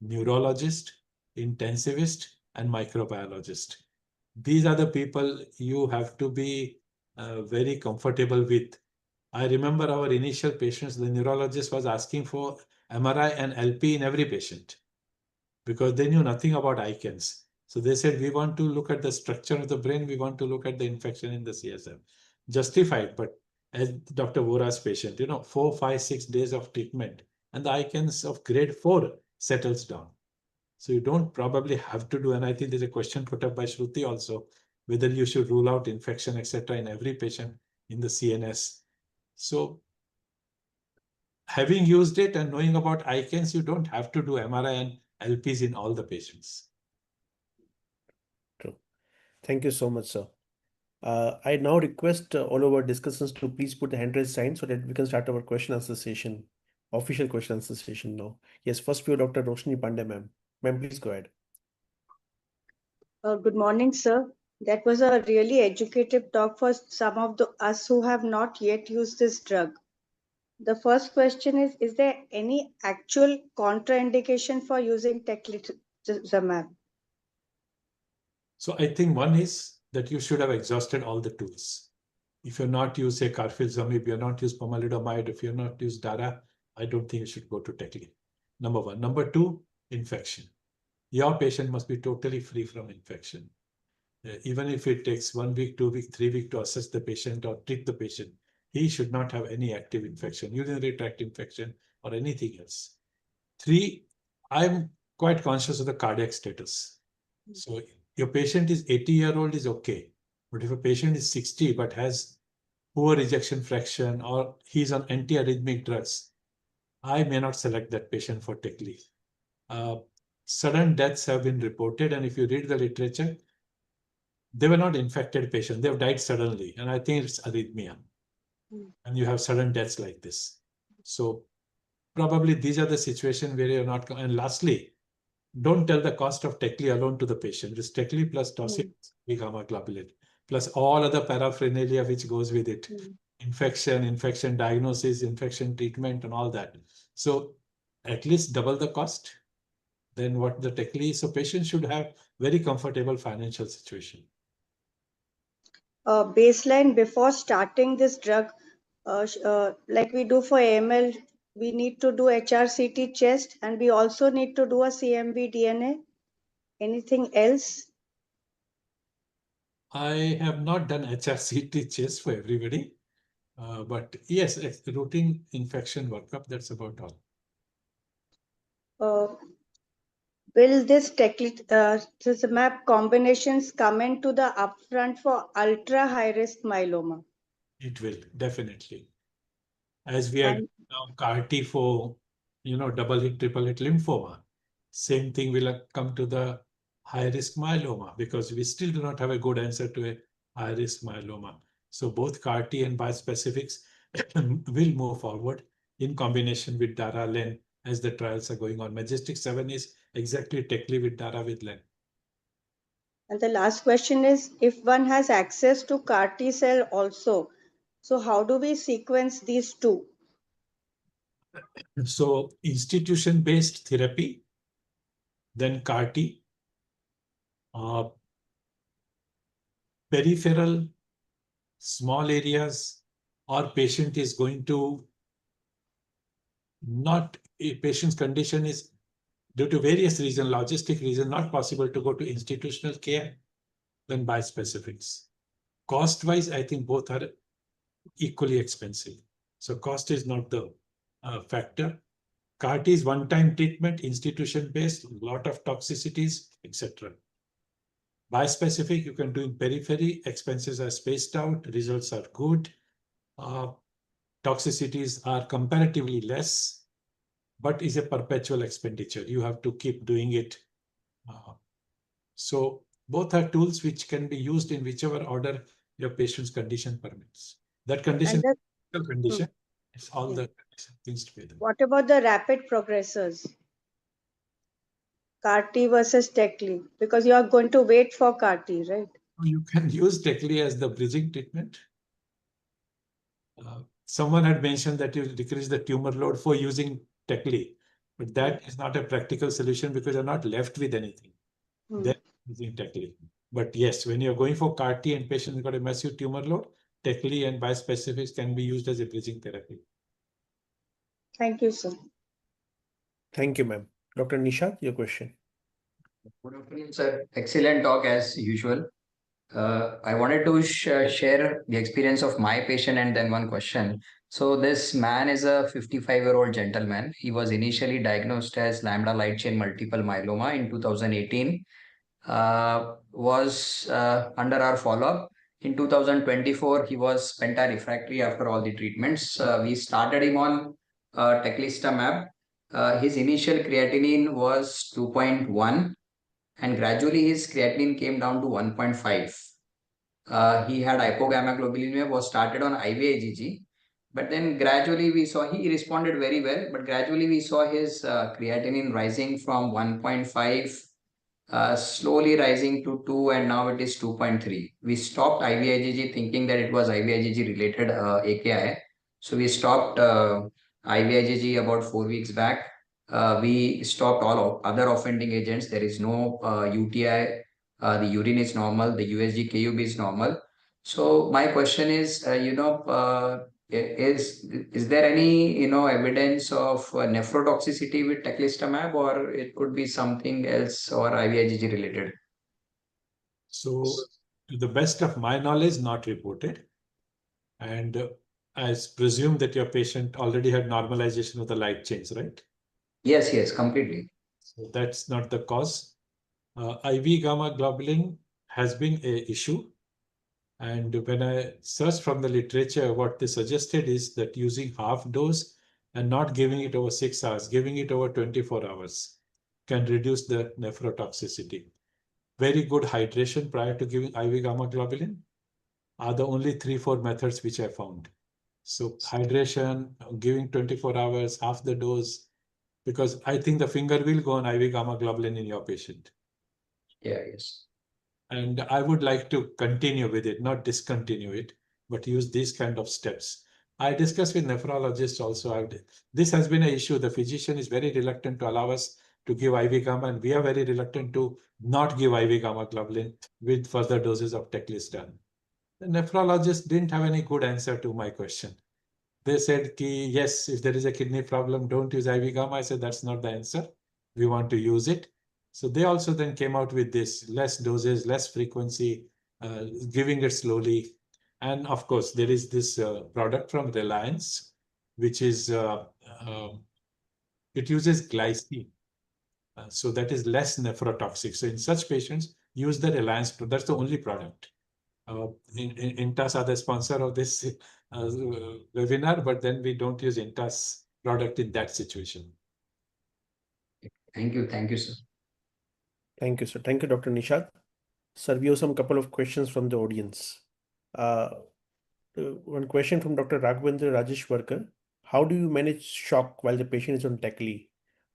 neurologist, intensivist, and microbiologist. These are the people you have to be very comfortable with. I remember our initial patients, the neurologist was asking for MRI and LP in every patient because they knew nothing about ICANS. So they said, we want to look at the structure of the brain. We want to look at the infection in the CSF. Justified, but as Dr. Vora's patient, 4, 5, 6 days of treatment and the ICANS of grade 4 settles down. So you don't probably have to do, and I think there's a question put up by Shruti also. whether you should rule out infection, etc., in every patient in the CNS. So having used it and knowing about ICANS, you don't have to do MRI and LPs in all the patients. True. Thank you so much, sir. I now request all our discussants to please put the hand raise sign so that we can start our question answer session, official question answer session now. Yes, first we have Dr. Roshni Pandey, ma'am. Ma'am, please go ahead. Good morning, sir. That was a really educative talk for some of us who have not yet used this drug. The first question is there any actual contraindication for using teclistamab? So I think one is that you should have exhausted all the tools. If you're not used, say, carfilzomib, you're not used pomalidomide, if you're not used DARA, I don't think you should go to tecli. Number one. Number two, infection. Your patient must be totally free from infection. Even if it takes 1 week, 2 weeks, 3 weeks to assess the patient or treat the patient, he should not have any active infection, urinary tract infection, or anything else. Three, I'm quite conscious of the cardiac status. So your patient is 80-year-old is okay. But if a patient is 60 but has poor ejection fraction or he's on antiarrhythmic drugs, I may not select that patient for tecli. Sudden deaths have been reported, and if you read the literature, they were not infected patients. They have died suddenly, and I think it's arrhythmia. And you have sudden deaths like this. So probably these are the situations where you're not. And lastly, don't tell the cost of tecli alone to the patient. It's tecli plus tocilin, gamma globulin, plus all other paraphernalia which goes with it. Infection diagnosis, infection treatment, and all that. So at least double the cost than what the tecli is. So patients should have very comfortable financial situation. Baseline before starting this drug, like we do for AML, we need to do HRCT chest, and we also need to do a CMV DNA. Anything else? I have not done HRCT chest for everybody, but yes, routine infection workup, that's about all. Will this teclistamab combinations come into the upfront for ultra high risk myeloma? It will, definitely. As we are now CAR-T for, double hit, triple hit lymphoma, same thing will come to the high risk myeloma, because we still do not have a good answer to a high risk myeloma. So both CAR-T and bispecifics will move forward in combination with DARA-LEN as the trials are going on. Majestic 7 is exactly tecli with DARA with LEN. And the last question is, if one has access to CAR-T cell also, so how do we sequence these two? So institution-based therapy, then CAR-T, peripheral, small areas, or patient is going to not, a patient's condition is due to various reasons, logistic reasons, not possible to go to institutional care, then bispecifics. Cost-wise, I think both are equally expensive. So cost is not the factor. CAR-T is one-time treatment, institution-based, a lot of toxicities, etc. Bispecific, you can do in periphery, expenses are spaced out, results are good. Toxicities are comparatively less, but is a perpetual expenditure. You have to keep doing it. So both are tools which can be used in whichever order your patient's condition permits. That condition, it's all the things together. What about the rapid progressors? CAR-T versus tecli, because you are going to wait for CAR-T, right? You can use tecli as the bridging treatment. Someone had mentioned that you decrease the tumor load for using tecli, but that is not a practical solution because you're not left with anything. Then using tecli. But yes, when you're going for CAR-T and patients got a massive tumor load, tecli and bispecifics can be used as a bridging therapy. Thank you, sir. Thank you, ma'am. Dr. Nishad, your question. Good afternoon, sir. Excellent talk as usual. I wanted to share the experience of my patient and then one question. So this man is a 55-year-old gentleman. He was initially diagnosed as lambda light chain multiple myeloma in 2018. was under our follow-up. In 2024, he was penta-refractory after all the treatments. We started him on Teclistamab. His initial creatinine was 2.1, and gradually his creatinine came down to 1.5. He had hypogammaglobulinemia, was started on IVIGG, but then gradually we saw he responded very well, but gradually we saw his creatinine rising from 1.5, slowly rising to 2, and now it is 2.3. We stopped IVIGG thinking that it was IVIGG related AKI. So we stopped IVIGG about 4 weeks back. We stopped all other offending agents. There is no UTI. The urine is normal. The USG KUB is normal. So my question is, is there any evidence of nephrotoxicity with teclistamab, or it could be something else or IVIGG related? So, to the best of my knowledge, not reported. And I presume that your patient already had normalization of the light chains, right? Yes, completely. So that's not the cause. IV gamma globulin has been a issue. And when I searched from the literature, what they suggested is that using half dose and not giving it over 6 hours, giving it over 24 hours can reduce the nephrotoxicity. Very good hydration prior to giving IV gamma globulin are the only 3-4 methods which I found. So hydration, giving 24 hours, half the dose, because I think the finger will go on IV gamma globulin in your patient. Yeah, yes. And I would like to continue with it, not discontinue it, but use these kind of steps. I discussed with nephrologists also. This has been an issue. The physician is very reluctant to allow us to give IV gamma, and we are very reluctant to not give IV gamma globulin with further doses of teclistamab. The nephrologist didn't have any good answer to my question. They said, yes, if there is a kidney problem, don't use IV gamma. I said, that's not the answer. We want to use it. So they also then came out with this less doses, less frequency, giving it slowly. And of course, there is this product from Reliance, which is, it uses glycine. So that is less nephrotoxic. So in such patients, use the Reliance product. That's the only product. Intas are the sponsor of this webinar, but then we don't use Intas product in that situation. Thank you, sir. Thank you, sir. Thank you, Dr. Nishad. Sir, we have some couple of questions from the audience. One question from Dr. Raghavendra Rajeshwarkar. How do you manage shock while the patient is on Tecli?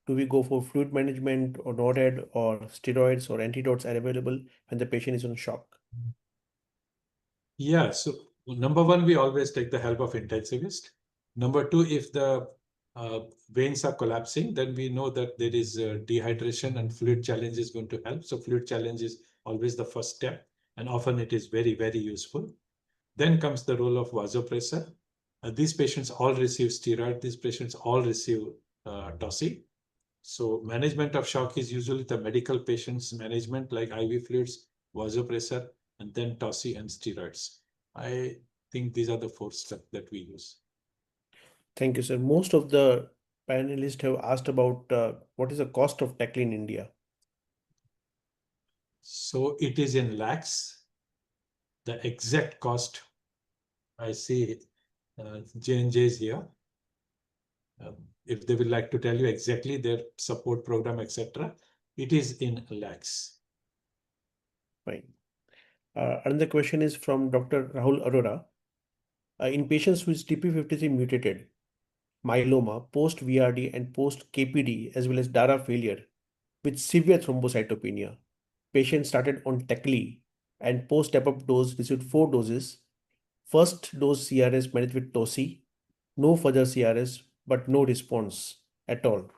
Do we go for fluid management or NORAD, or steroids or antidotes are available when the patient is on shock? Yeah, so number one, we always take the help of intensivist. Number two, if the veins are collapsing, then we know that there is dehydration, and fluid challenge is going to help. So fluid challenge is always the first step, and often it is very, very useful. Then comes the role of vasopressor. These patients all receive steroid. These patients all receive TOSI. So management of shock is usually the medical patient's management, like IV fluids, vasopressor, and then TOSI and steroids. I think these are the 4 steps that we use. Thank you, sir. Most of the panelists have asked about what is the cost of Tecli in India. So it is in lakhs. The exact cost, I see J&J is here. If they would like to tell you exactly their support program, etc., it is in lakhs. Fine. Another question is from Dr. Rahul Arora. In patients with TP53 mutated, myeloma, post-VRD and post-KPD, as well as DARA failure, with severe thrombocytopenia, patient started on Tecli and post-step-up dose received 4 doses. First dose CRS managed with TOSI, no further CRS, but no response at all.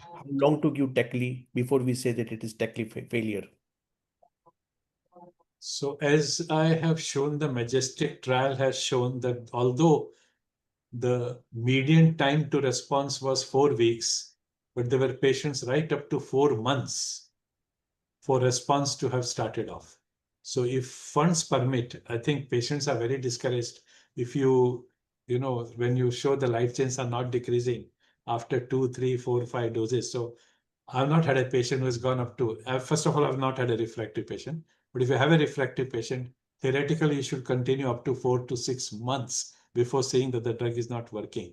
How long to give Tecli before we say that it is Tecli failure? So as I have shown, the Majestic trial has shown that although the median time to response was 4 weeks, but there were patients right up to 4 months for response to have started off. So if funds permit, I think patients are very discouraged if when you show the light chains are not decreasing after 2, 3, 4, 5 doses. So I've not had a patient who has gone up to, first of all, I've not had a refractory patient. But if you have a refractory patient, theoretically, you should continue up to 4 to 6 months before saying that the drug is not working.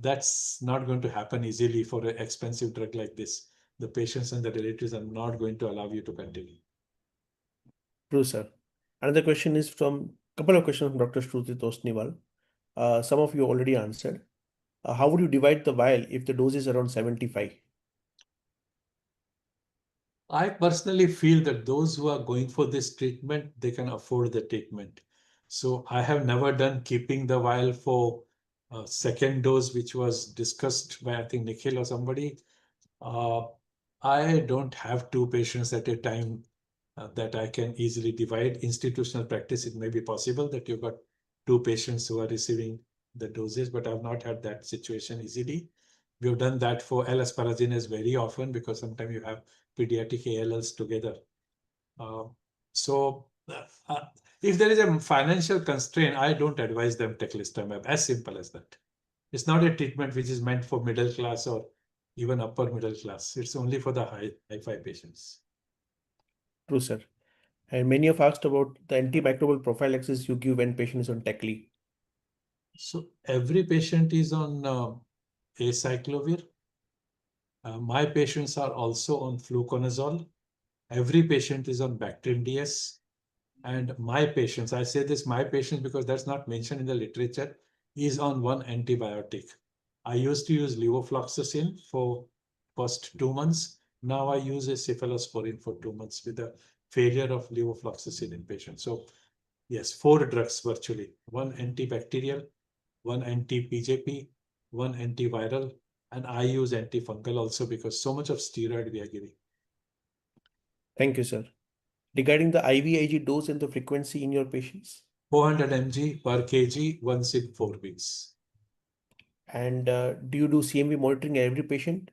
That's not going to happen easily for an expensive drug like this. The patients and the relatives are not going to allow you to continue. True, sir. Another question is from couple of questions from Dr. Shruti Tosniwal. Some of you already answered. How would you divide the vial if the dose is around 75? I personally feel that those who are going for this treatment, they can afford the treatment. So I have never done keeping the vial for second dose, which was discussed by, I think, Nikhil or somebody. I don't have two patients at a time that I can easily divide. Institutional practice, it may be possible that you've got two patients who are receiving the doses, but I've not had that situation easily. We've done that for L. asparaginase very often because sometimes you have pediatric ALLs together. So if there is a financial constraint, I don't advise them Teclistamab, as simple as that. It's not a treatment which is meant for middle class or even upper middle class. It's only for the high-fi patients. True, sir. And many have asked about the antimicrobial prophylaxis you give when patient is on Tecli. So every patient is on acyclovir. My patients are also on fluconazole. Every patient is on Bactrim DS. And my patients, I say this, my patients, because that's not mentioned in the literature, is on one antibiotic. I used to use levofloxacin for first 2 months. Now I use a cephalosporin for 2 months with the failure of levofloxacin in patients. So yes, 4 drugs virtually, one antibacterial, one anti-PJP, one antiviral, and I use antifungal also because so much of steroid we are giving. Thank you, sir. Regarding the IVIG dose and the frequency in your patients? 400 mg per kg once in 4 weeks. And do you do CMV monitoring in every patient?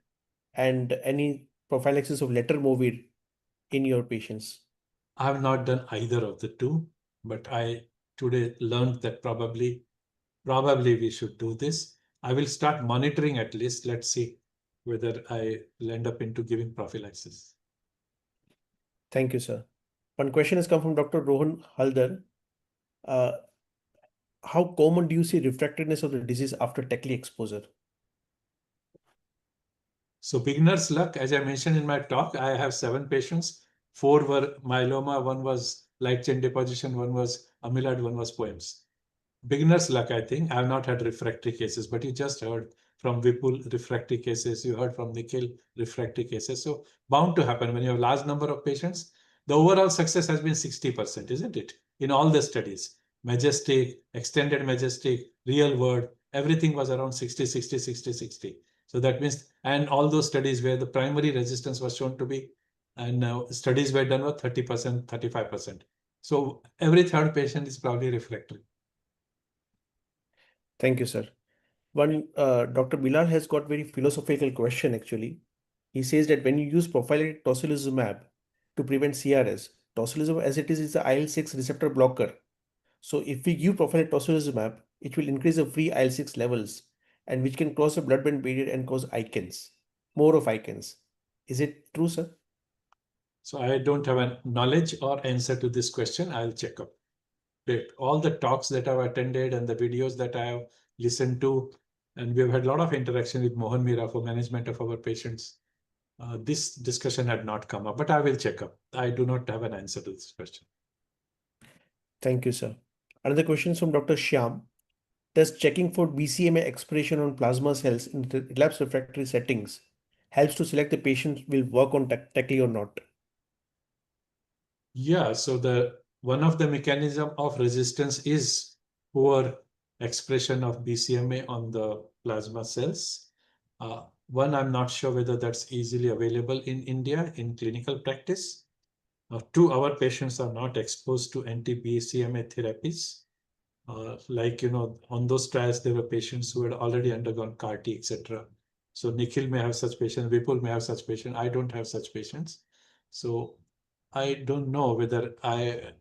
And any prophylaxis of letermovir in your patients? I have not done either of the two, but I today learned that probably we should do this. I will start monitoring at least. Let's see whether I will end up into giving prophylaxis. Thank you, sir. One question has come from Dr. Rohan Haldar. How common do you see refractoriness of the disease after Tecli exposure? So beginner's luck, as I mentioned in my talk, I have 7 patients. 4 were myeloma, 1 was light chain deposition, 1 was amyloid, 1 was poems. Beginner's luck, I think. I have not had refractory cases, but you just heard from Vipul refractory cases. You heard from Nikhil refractory cases. So bound to happen when you have large number of patients. The overall success has been 60%, isn't it? In all the studies, Majestic, extended Majestic, real world, everything was around 60, 60, 60, 60. So that means, and all those studies where the primary resistance was shown to be, and now studies were done with 30%, 35%. So every third patient is probably refractory. Thank you, sir. One, Dr. Bilal has got very philosophical question actually. He says that when you use prophylactic tocilizumab to prevent CRS, tocilizumab as it is the IL-6 receptor blocker. So if we give prophylactic tocilizumab, it will increase the free IL-6 levels and which can cross the blood-brain barrier and cause ICANS, more of ICANS. Is it true, sir? So I don't have a knowledge or answer to this question. I'll check up. But all the talks that I've attended and the videos that I have listened to, and we've had a lot of interaction with Mohan Mira for management of our patients. This discussion had not come up, but I will check up. I do not have an answer to this question. Thank you, sir. Another question from Dr. Shyam. Does checking for BCMA expression on plasma cells in relapse refractory settings helps to select the patient will work on Tecli or not? Yeah, so the one of the mechanism of resistance is poor expression of BCMA on the plasma cells. One, I'm not sure whether that's easily available in India in clinical practice. 2, our patients are not exposed to anti-BCMA therapies. Like, on those trials, there were patients who had already undergone CAR-T, etc. So Nikhil may have such patients, Vipul may have such patients. I don't have such patients. So I don't know whether I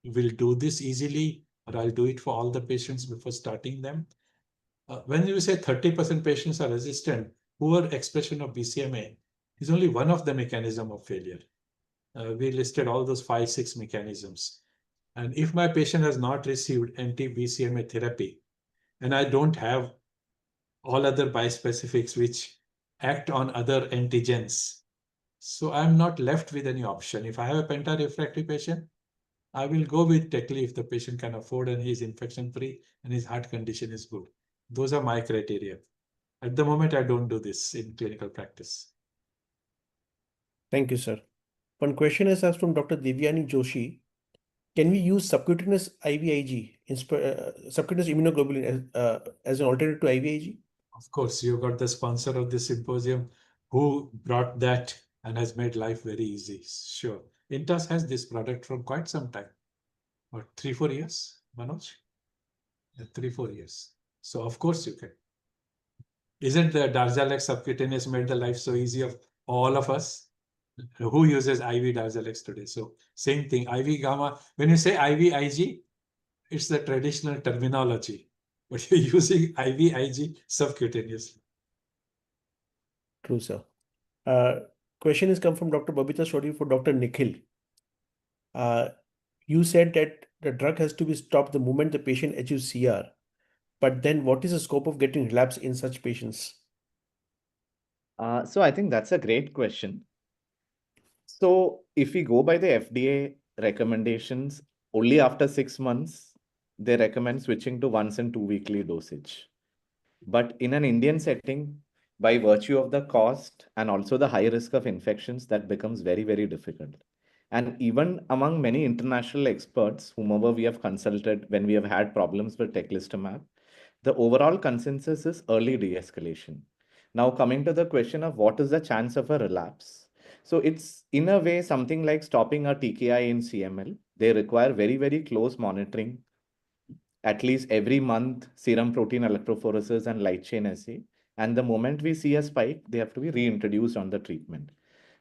will do this easily or I'll do it for all the patients before starting them. When you say 30% patients are resistant, poor expression of BCMA is only one of the mechanism of failure. We listed all those 5-6 mechanisms. And if my patient has not received anti-BCMA therapy, and I don't have all other bispecifics which act on other antigens, so I'm not left with any option. If I have a penta-refractory patient, I will go with Tecli if the patient can afford and he is infection-free and his heart condition is good. Those are my criteria. At the moment, I don't do this in clinical practice. Thank you, sir. One question is asked from Dr. Divyani Joshi. Can we use subcutaneous IVIG, subcutaneous immunoglobulin as an alternative to IVIG? Of course, you got the sponsor of this symposium who brought that and has made life very easy. Sure. Intas has this product from quite some time. What, 3-4 years, Manoj? Yeah, 3-4 years. So of course you can. Isn't the Darzalex subcutaneous made the life so easy of all of us? Who uses IV Darzalex today? So same thing, IV gamma. When you say IVIG, it's the traditional terminology, but you're using IVIG subcutaneously. True, sir. Question has come from Dr. Babita Sodhi for Dr. Nikhil. You said that the drug has to be stopped the moment the patient achieves CR. But then what is the scope of getting relapse in such patients? So I think that's a great question. So if we go by the FDA recommendations, only after 6 months, they recommend switching to once and 2 weekly dosage. But in an Indian setting, by virtue of the cost and also the high risk of infections, that becomes very, very difficult. And even among many international experts, whomever we have consulted when we have had problems with Teclistamab, the overall consensus is early de-escalation. Now, coming to the question of what is the chance of a relapse. So it's in a way something like stopping a TKI in CML. They require very, very close monitoring, at least every month, serum protein electrophoresis and light chain assay. And the moment we see a spike, they have to be reintroduced on the treatment.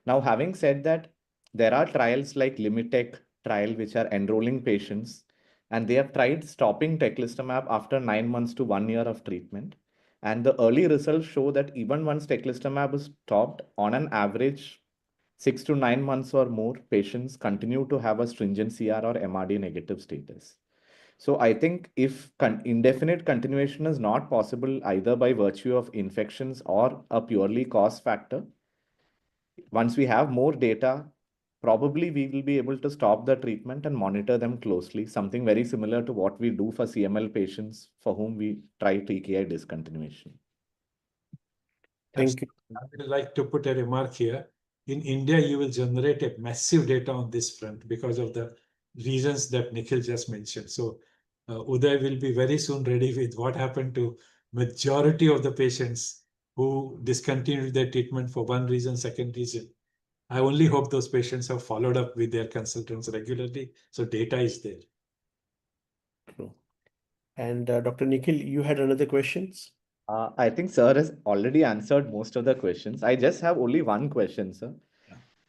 Now, having said that, there are trials like Limitech trial, which are enrolling patients, and they have tried stopping Teclistamab after 9 months to 1 year of treatment. And the early results show that even once Teclistamab is stopped, on an average, 6 to 9 months or more, patients continue to have a stringent CR or MRD negative status. So I think if indefinite continuation is not possible either by virtue of infections or a purely cost factor, once we have more data, probably we will be able to stop the treatment and monitor them closely, something very similar to what we do for CML patients for whom we try TKI discontinuation. Thank you. I would like to put a remark here. In India, you will generate a massive data on this front because of the reasons that Nikhil just mentioned. So Uday will be very soon ready with what happened to majority of the patients who discontinued their treatment for one reason, second reason. I only hope those patients have followed up with their consultants regularly. So data is there. True. And Dr. Nikhil, you had another questions? I think sir has already answered most of the questions. I just have only one question, sir.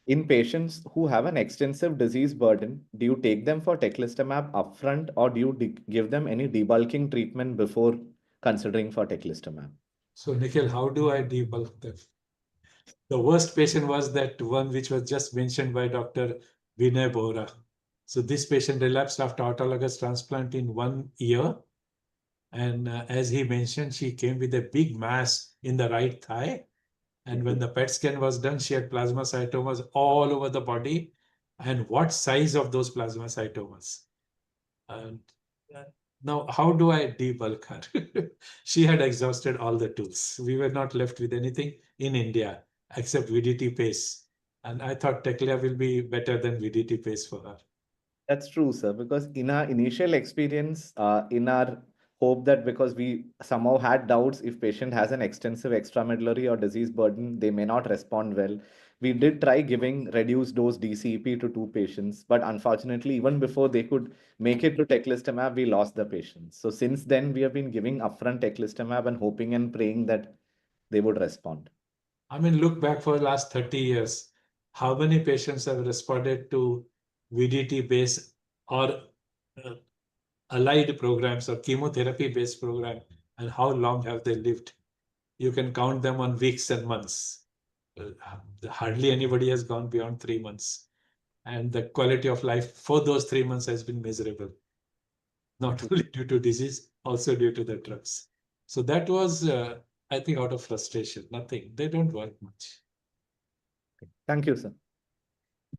In patients who have an extensive disease burden, do you take them for Teclistamab upfront or do you give them any debulking treatment before considering for Teclistamab? So Nikhil, how do I debulk them? The worst patient was that one which was just mentioned by Dr. Vinay Bohra. So this patient relapsed after autologous transplant in 1 year. And as he mentioned, she came with a big mass in the right thigh. And when the PET scan was done, she had plasmacytomas all over the body. And what size of those plasmacytomas? And now, how do I debulk her? She had exhausted all the tools. We were not left with anything in India except VDT pace. And I thought Teclia will be better than VDT pace for her. That's true, sir, because in our initial experience, in our hope that because we somehow had doubts if patient has an extensive extramedullary or disease burden, they may not respond well. We did try giving reduced dose DCEP to 2 patients, but unfortunately, even before they could make it to Teclistamab, we lost the patients. So since then, we have been giving upfront Teclistamab and hoping and praying that they would respond. I mean, look back for the last 30 years. How many patients have responded to VDT-based or allied programs or chemotherapy-based program, and how long have they lived? you can count them on weeks and months. Hardly anybody has gone beyond 3 months. And the quality of life for those 3 months has been miserable, not only due to disease, also due to the drugs. So that was, I think, out of frustration, nothing. They don't work much. Thank you, sir.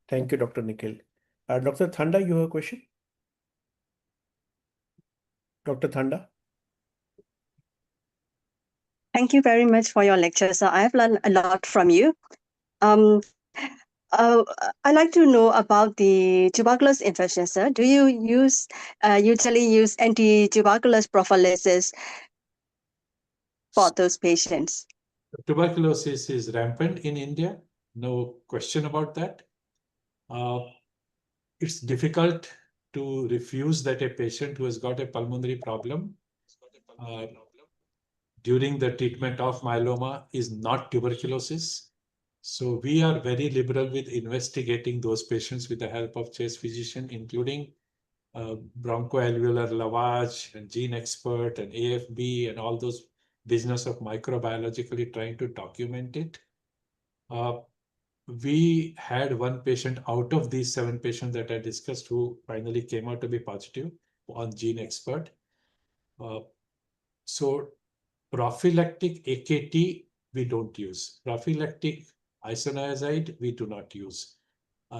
Thank you, Dr. Nikhil. Dr. Thanda, you have a question? Dr. Thanda? Thank you very much for your lecture. So I have learned a lot from you. Um, I'd like to know about the tuberculosis infection, sir. Do you usually use anti-tuberculosis prophylaxis for those patients? Tuberculosis is rampant in India, no question about that. It's difficult to refuse that a patient who has got a pulmonary problem during the treatment of myeloma is not tuberculosis. So we are very liberal with investigating those patients with the help of chest physician, including bronchoalveolar lavage and gene expert and AFB and all those business of microbiologically trying to document it. We had one patient out of these 7 patients that I discussed who finally came out to be positive on gene expert. So prophylactic AKT, we don't use. Prophylactic isoniazid, we do not use.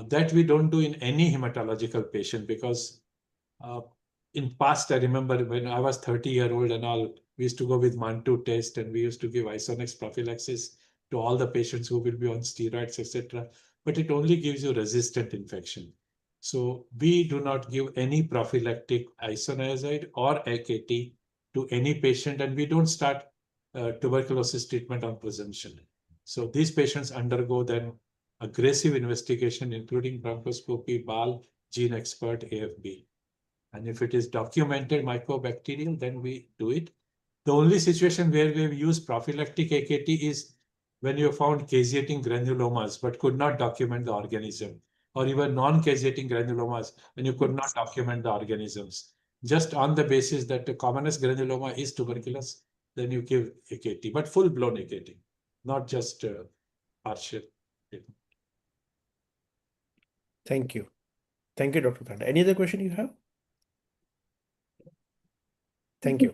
That we don't do in any hematological patient because in past, I remember when I was 30-year-old and all, we used to go with Mantoux test and we used to give Isonex prophylaxis to all the patients who will be on steroids, etc. But it only gives you resistant infection. So we do not give any prophylactic isoniazid or AKT to any patient, and we don't start tuberculosis treatment on presumption. So these patients undergo then aggressive investigation, including bronchoscopy, BAL, gene expert, AFB. And if it is documented mycobacterial, then we do it. The only situation where we've used prophylactic AKT is when you found caseating granulomas, but could not document the organism, or even non-caseating granulomas when you could not document the organisms. Just on the basis that the commonest granuloma is tuberculosis, then you give AKT, but full-blown AKT, not just partial. Thank you. Thank you, Dr. Thanda. Any other question you have? Thank you.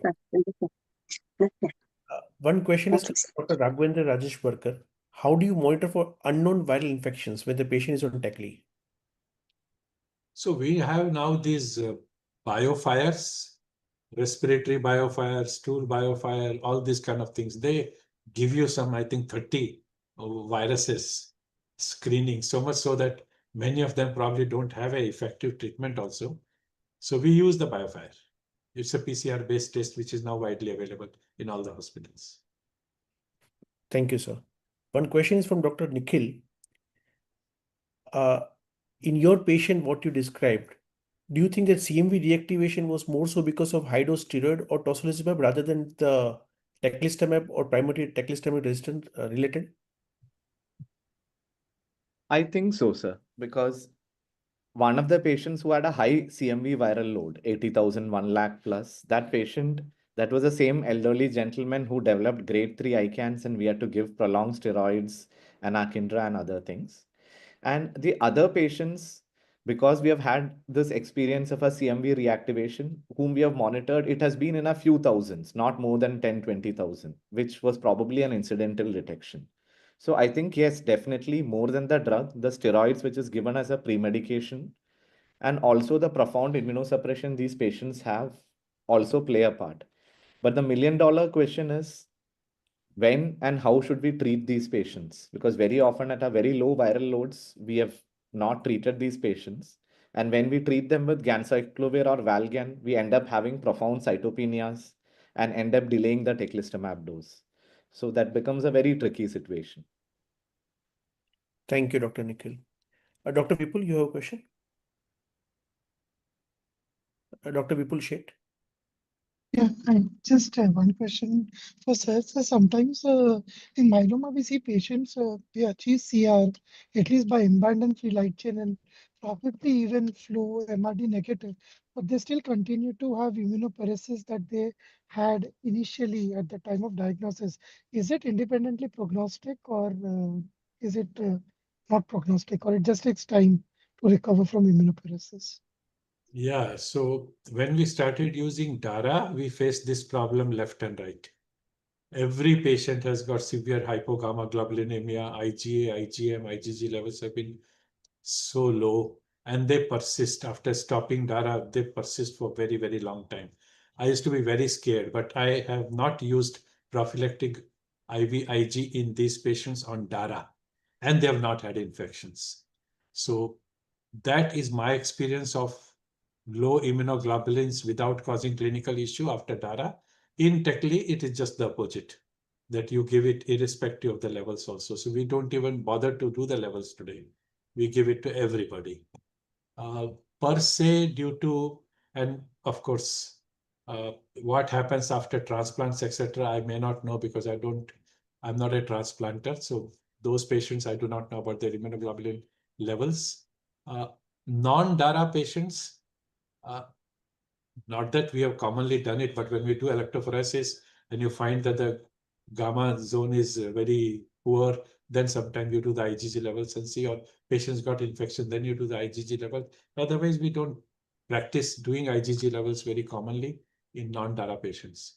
One question is to Dr. Raghavendra Rajesh Barkar. How do you monitor for unknown viral infections when the patient is on Tecli? So we have now these biofires, respiratory biofire, stool biofire, all these kind of things. They give you some, I think, 30 viruses screening, so much so that many of them probably don't have an effective treatment also. So we use the biofire. It's a PCR-based test, which is now widely available in all the hospitals. Thank you, sir. One question is from Dr. Nikhil. In your patient, what you described, do you think that CMV reactivation was more so because of high-dose steroid or tocilizumab rather than the teclistamab or primary teclistamab resistant related? I think so, sir, because one of the patients who had a high CMV viral load, 80,000, 1 lakh plus, that patient, that was the same elderly gentleman who developed grade 3 ICANS and we had to give prolonged steroids, anakinra and other things. And the other patients, because we have had this experience of a CMV reactivation, whom we have monitored, it has been in a few thousands, not more than 10, 20,000, which was probably an incidental detection. So I think, yes, definitely more than the drug, the steroids, which is given as a pre-medication, and also the profound immunosuppression these patients have also play a part. But the million-dollar question is, when and how should we treat these patients? Because very often at a very low viral loads, we have not treated these patients. And when we treat them with ganciclovir or Valgan, we end up having profound cytopenias and end up delaying the teclistamab dose. So that becomes a very tricky situation. Thank you, Dr. Nikhil. Dr. Vipul, you have a question? Dr. Vipul Sheth. Yeah, I just have one question for sir. So sometimes in myeloma, we see patients they achieve CR at least by abandoned free light chain and probably even flu, MRD negative, but they still continue to have immunoparesis that they had initially at the time of diagnosis. Is it independently prognostic, or is it not prognostic, or it just takes time to recover from immunoparesis? Yeah, so when we started using DARA, we faced this problem left and right. Every patient has got severe hypogammaglobulinemia, IgA, IgM, IgG levels have been so low, and they persist. After stopping DARA, they persist for very, very long time. I used to be very scared, but I have not used prophylactic IVIG in these patients on DARA, and they have not had infections. So that is my experience of low immunoglobulins without causing clinical issue after DARA. In Tecli, it is just the opposite, that you give it irrespective of the levels also. So we don't even bother to do the levels today. We give it to everybody. Per se, due to, and of course, what happens after transplants, etc., I may not know because I'm not a transplanter. So those patients, I do not know about their immunoglobulin levels. Non-DARA patients, not that we have commonly done it, but when we do electrophoresis and you find that the gamma zone is very poor, then sometimes you do the IgG levels and see, or patients got infection, then you do the IgG level. Otherwise, we don't practice doing IgG levels very commonly in non-DARA patients.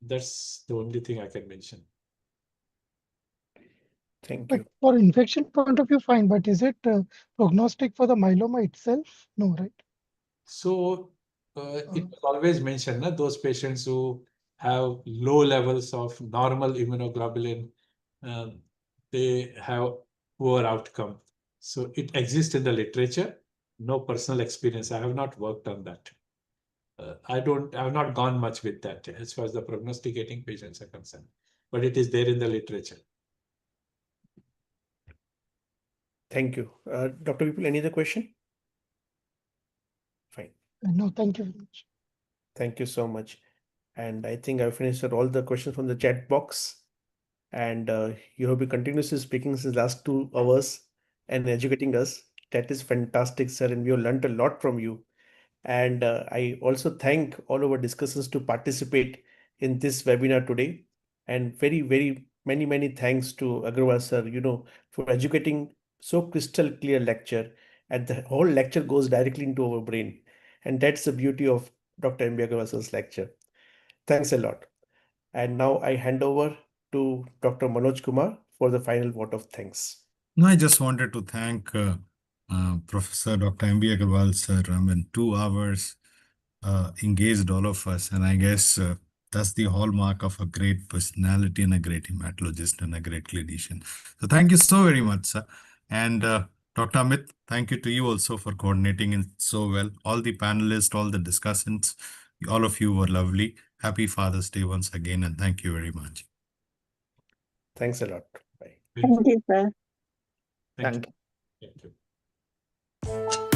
That's the only thing I can mention. Thank But you. for infection point of view, fine, but is it prognostic for the myeloma itself? No, right? So it was always mentioned that those patients who have low levels of normal immunoglobulin, um, they have poor outcome. So it exists in the literature. No personal experience. I have not worked on that. I have not gone much with that as far as the prognosticating patients are concerned, but it is there in the literature. Thank you. Dr. Vipul, any other question? Fine. No, thank you very much. Thank you so much. And I think I've finished all the questions from the chat box. And you have been continuously speaking since last 2 hours and educating us. That is fantastic, sir. And we have learned a lot from you. And I also thank all our discussants to participate in this webinar today. And very, very many thanks to Agrawal sir, for educating so crystal clear lecture. And the whole lecture goes directly into our brain. And that's the beauty of Dr. M.B. Agrawal sir's lecture. Thanks a lot. And now I hand over to Dr. Manoj Kumar for the final vote of thanks. No, I just wanted to thank Professor Dr. M.B. Agarwal, sir. I mean, 2 hours engaged all of us. And I guess that's the hallmark of a great personality and a great hematologist and a great clinician. So thank you so very much, sir. And Dr. Amit, thank you to you also for coordinating it so well. All the panelists, all the discussants, all of you were lovely. Happy Father's Day once again, and thank you very much. Thanks a lot. Bye. Thank you, sir. Thank Thank you. you. Thank you.